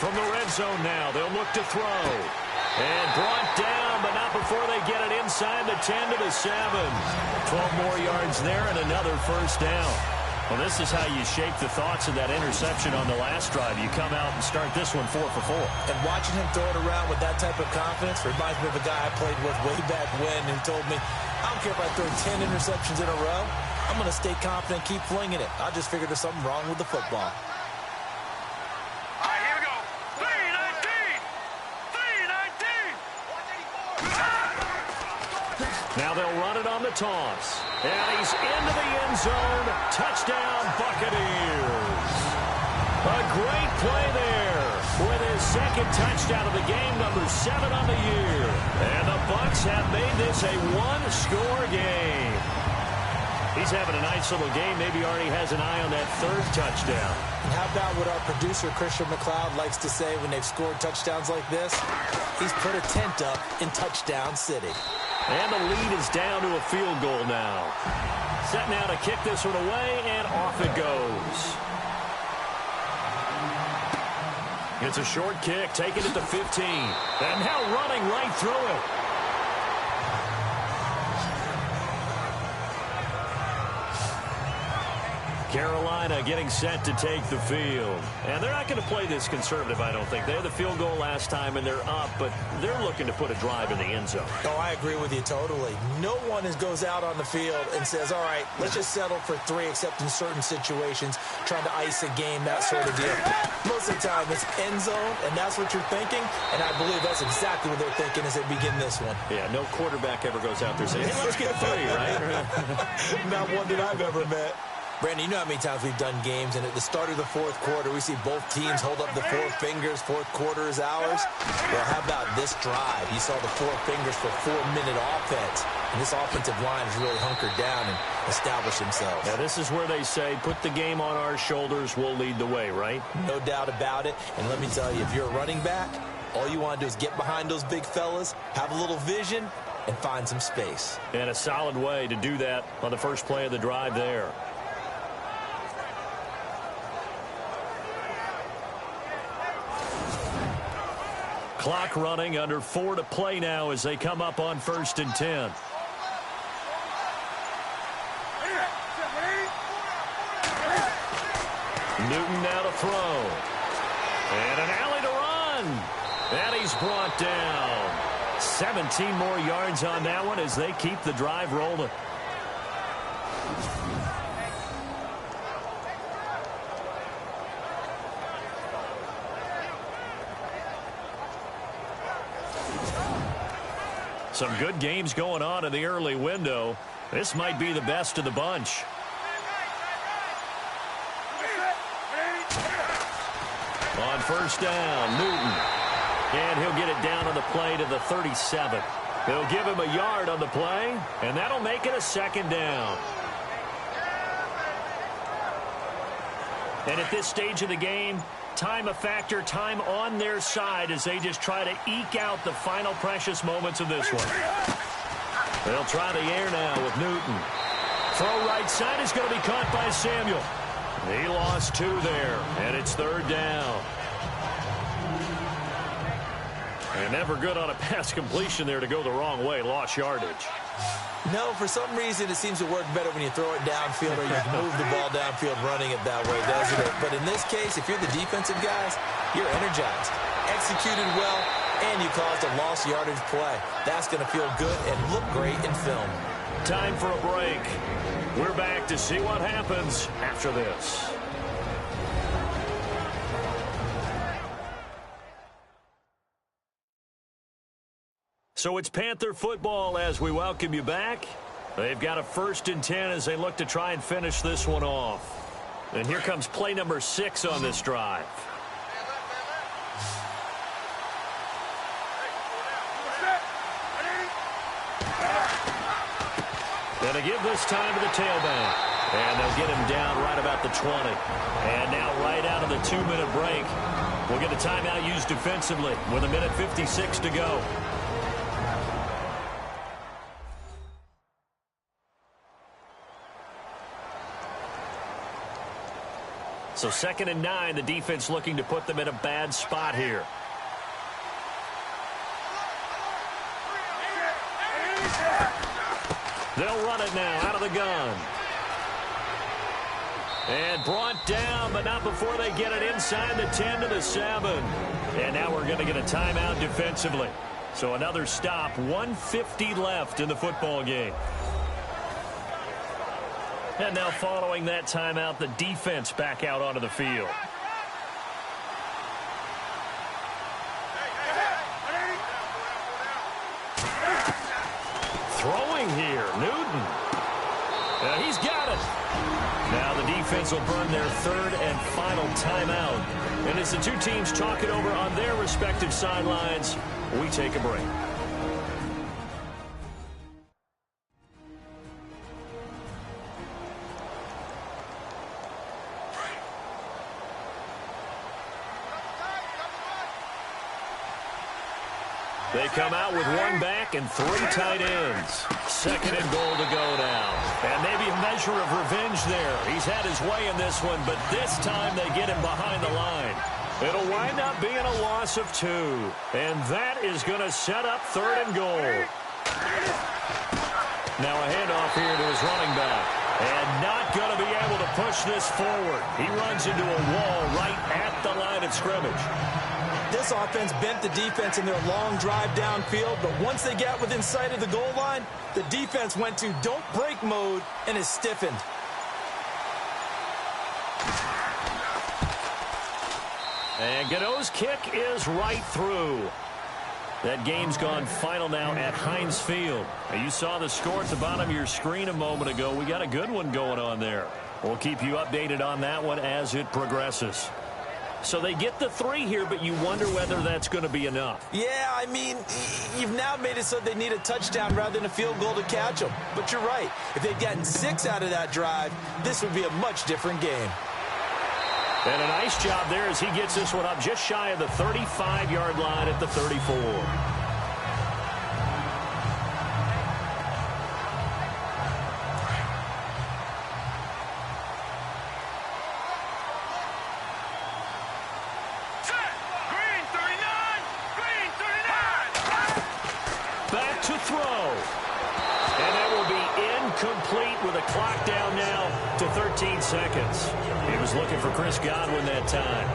From the red zone now, they'll look to throw. And brought down, but not before they get it inside the 10 to the 7. 12 more yards there and another first down. Well, this is how you shape the thoughts of that interception on the last drive. You come out and start this one 4 for 4. And watching him throw it around with that type of confidence reminds me of a guy I played with way back when who told me, I don't care if I throw 10 interceptions in a row. I'm going to stay confident, keep flinging it. I just figured there's something wrong with the football. Now they'll run it on the toss. And he's into the end zone. Touchdown, Buccaneers. A great play there with his second touchdown of the game, number 7 on the year. And the Bucs have made this a one-score game. He's having a nice little game. Maybe already has an eye on that third touchdown. And how about what our producer, Christian McLeod, likes to say when they've scored touchdowns like this? He's put a tent up in Touchdown City. And the lead is down to a field goal now. Set now to kick this one away, and off it goes. It's a short kick, taking it to 15. And now running right through it. Carolina getting set to take the field. And they're not going to play this conservative, I don't think. They had the field goal last time, and they're up, but they're looking to put a drive in the end zone. Oh, I agree with you totally. No one goes out on the field and says, all right, let's just settle for 3, except in certain situations, trying to ice a game, that sort of deal. Most of the time, it's end zone, and that's what you're thinking, and I believe that's exactly what they're thinking as they begin this one. Yeah, no quarterback ever goes out there saying, hey, let's get 3, right? Not one that I've ever met. Brandon, you know how many times we've done games, and at the start of the fourth quarter, we see both teams hold up the 4 fingers, fourth quarter is ours. Well, how about this drive? You saw the 4 fingers for 4-minute offense, and this offensive line has really hunkered down and established themselves. Now, this is where they say, put the game on our shoulders, we'll lead the way, right? No doubt about it, and let me tell you, if you're a running back, all you want to do is get behind those big fellas, have a little vision, and find some space. And a solid way to do that on the first play of the drive there. Clock running, under 4 to play now as they come up on 1st and 10. Newton now to throw. And an alley to run. And he's brought down. 17 more yards on that one as they keep the drive rolling. Some good games going on in the early window. This might be the best of the bunch. On 1st down, Newton. And he'll get it down on the play to the 37. They'll give him a yard on the play, and that'll make it a 2nd down. And at this stage of the game, time a factor, time on their side as they just try to eke out the final precious moments of this one. They'll try the air now with Newton. Throw right side is going to be caught by Samuel. He lost 2 there, and it's 3rd down. And never good on a pass completion there to go the wrong way. Lost yardage. No, for some reason it seems to work better when you throw it downfield or you move the ball downfield running it that way, doesn't it? But in this case, if you're the defensive guys, you're energized, executed well, and you caused a lost yardage play. That's going to feel good and look great in film. Time for a break. We're back to see what happens after this. So it's Panther football as we welcome you back. They've got a 1st and 10 as they look to try and finish this one off. And here comes play number 6 on this drive. Going to give this time to the tailback. And they'll get him down right about the 20. And now right out of the 2-minute break, we'll get a timeout used defensively with 1:56 to go. So 2nd and 9, the defense looking to put them in a bad spot here. They'll run it now out of the gun. And brought down, but not before they get it inside the 10 to the 7. And now we're going to get a timeout defensively. So another stop, 1:50 left in the football game. And now following that timeout, the defense back out onto the field. Throwing here, Newton. He's got it. Now the defense will burn their 3rd and final timeout. And as the two teams talk it over on their respective sidelines, we take a break. They come out with 1 back and 3 tight ends. 2nd and goal to go now. And maybe a measure of revenge there. He's had his way in this one, but this time they get him behind the line. It'll wind up being a loss of 2. And that is going to set up 3rd and goal. Now a handoff here to his running back. And not going to be able to push this forward. He runs into a wall right at the line of scrimmage. This offense bent the defense in their long drive downfield, but once they got within sight of the goal line, the defense went to don't break mode and is stiffened. And Godot's kick is right through. That game's gone final now at Heinz Field. Now, you saw the score at the bottom of your screen a moment ago. We got a good one going on there. We'll keep you updated on that one as it progresses. So they get the 3 here, but you wonder whether that's going to be enough. Yeah, I mean, you've now made it so they need a touchdown rather than a field goal to catch them. But you're right. If they'd gotten 6 out of that drive, this would be a much different game. And a nice job there as he gets this one up just shy of the 35-yard line at the 34. To throw. And that will be incomplete with a clock down now to 13 seconds. He was looking for Chris Godwin that time.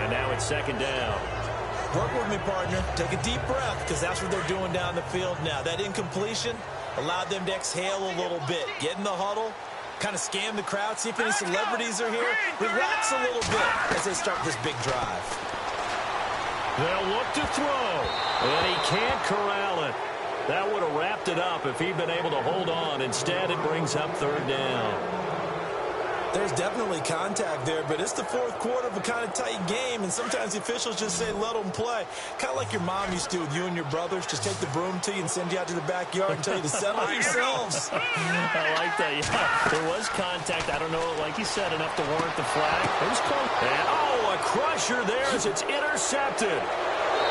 And now it's 2nd down. Work with me, partner. Take a deep breath, because that's what they're doing down the field now. That incompletion allowed them to exhale a little bit. Get in the huddle, kind of scan the crowd, see if any celebrities are here. Relax a little bit as they start this big drive. They'll look to throw. And he can't corral it. That would have wrapped it up if he'd been able to hold on. Instead, it brings up 3rd down. There's definitely contact there, but it's the 4th quarter of a kind of tight game, and sometimes the officials just say, let them play. Kind of like your mom used to with you and your brothers. Just take the broom to you and send you out to the backyard and tell you to settle yourselves. I like that, yeah. There was contact. I don't know, like you said, enough to warrant the flag. It was close. And, a crusher there as it's intercepted.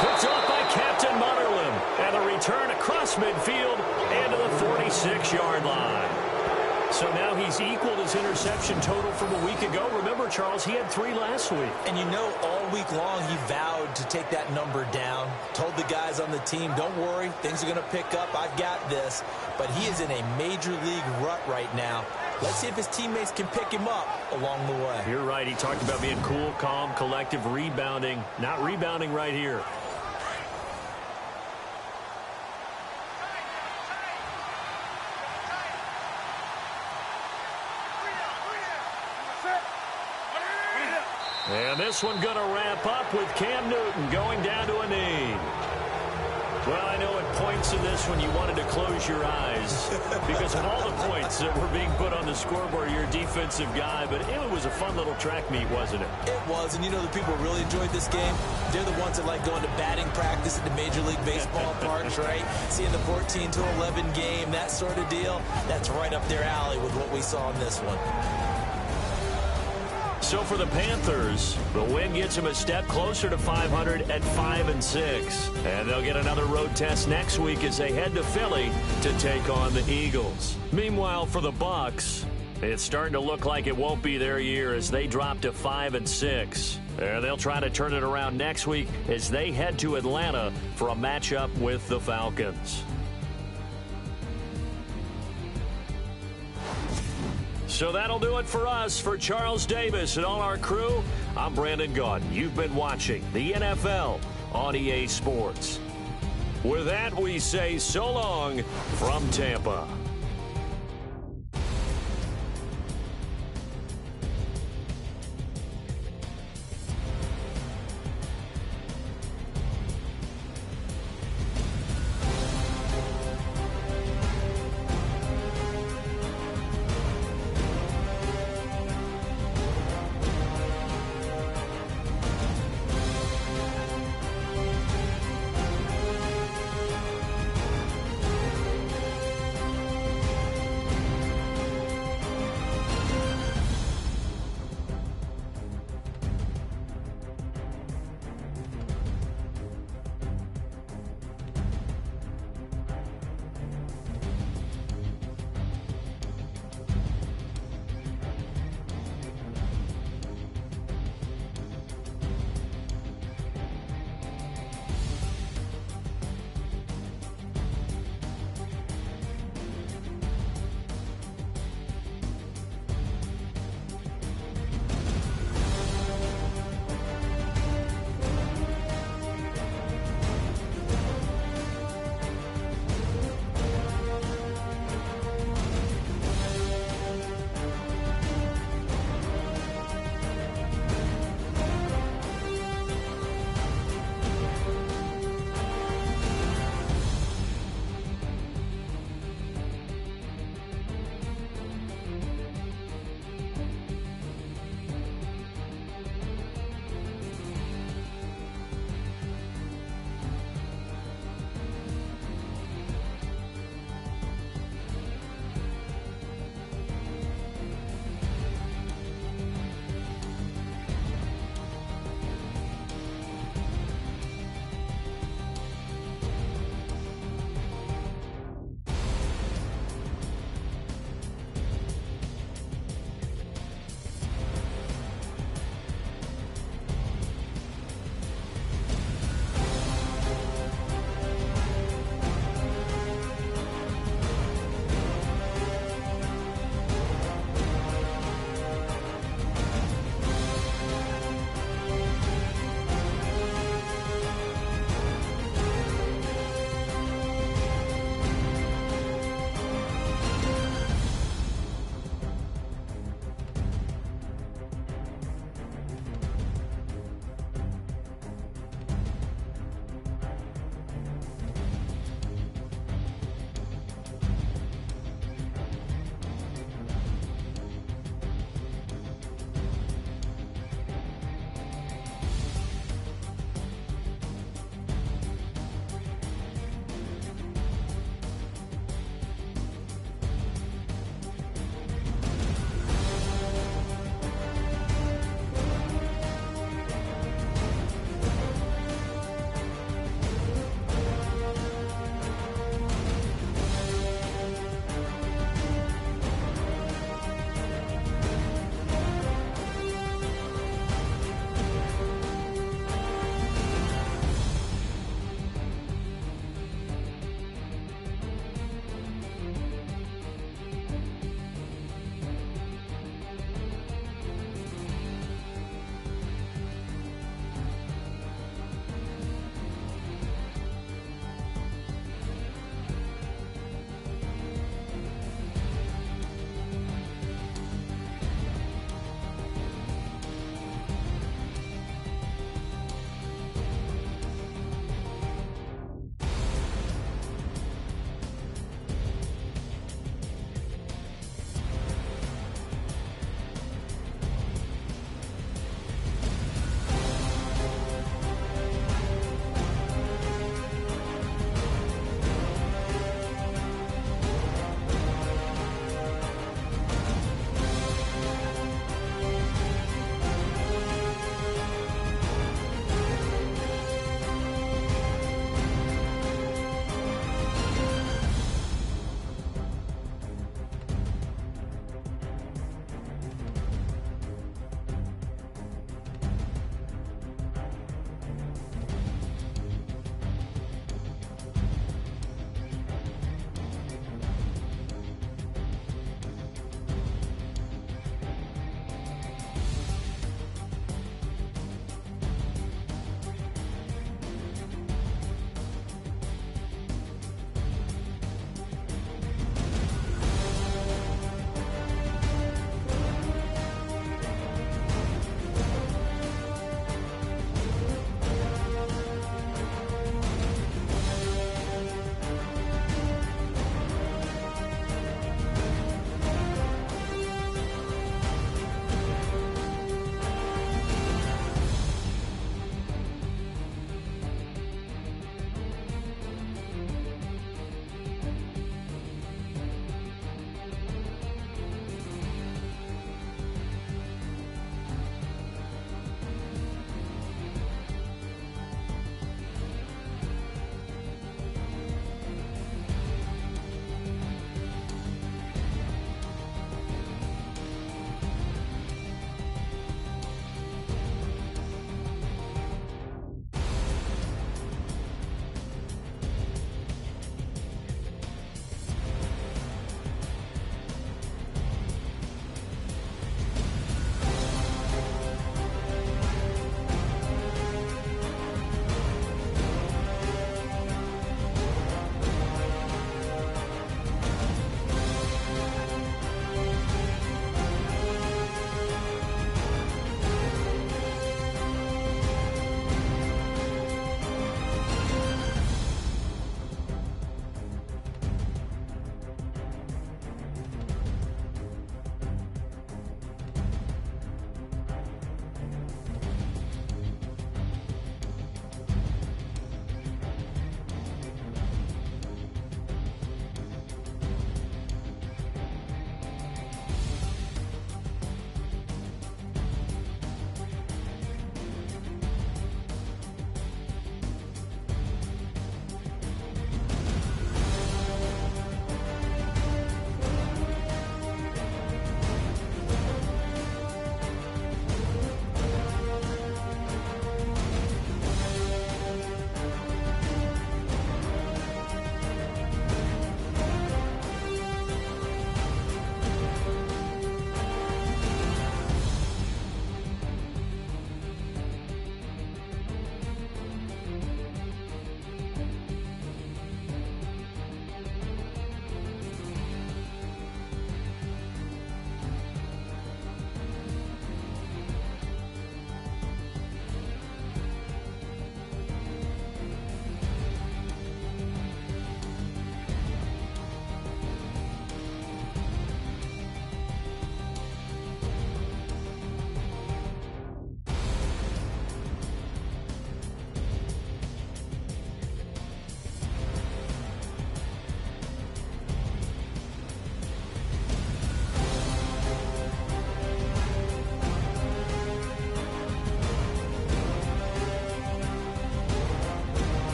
Picked up by Captain Mutterland. And a return across midfield and to the 46-yard line. So now he's equaled his interception total from a week ago. Remember, Charles, he had 3 last week. And you know, all week long he vowed to take that number down. Told the guys on the team, don't worry, things are going to pick up. I've got this. But he is in a major league rut right now. Let's see if his teammates can pick him up along the way. You're right. He talked about being cool, calm, collective, rebounding. Not rebounding right here. And this one going to wrap up with Cam Newton going down to a knee. Well, I know at points in this one you wanted to close your eyes because of all the points that were being put on the scoreboard. You're a defensive guy, but it was a fun little track meet, wasn't it? It was, and you know the people who really enjoyed this game? They're the ones that like going to batting practice at the Major League Baseball parks, right? Seeing the 14-11 game, that sort of deal. That's right up their alley with what we saw in this one. So for the Panthers, the win gets them a step closer to 500 at 5-6. And they'll get another road test next week as they head to Philly to take on the Eagles. Meanwhile, for the Bucs, it's starting to look like it won't be their year as they drop to 5-6. They'll try to turn it around next week as they head to Atlanta for a matchup with the Falcons. So that'll do it for us. For Charles Davis and all our crew, I'm Brandon Gaudin. You've been watching the NFL on EA Sports. With that, we say so long from Tampa.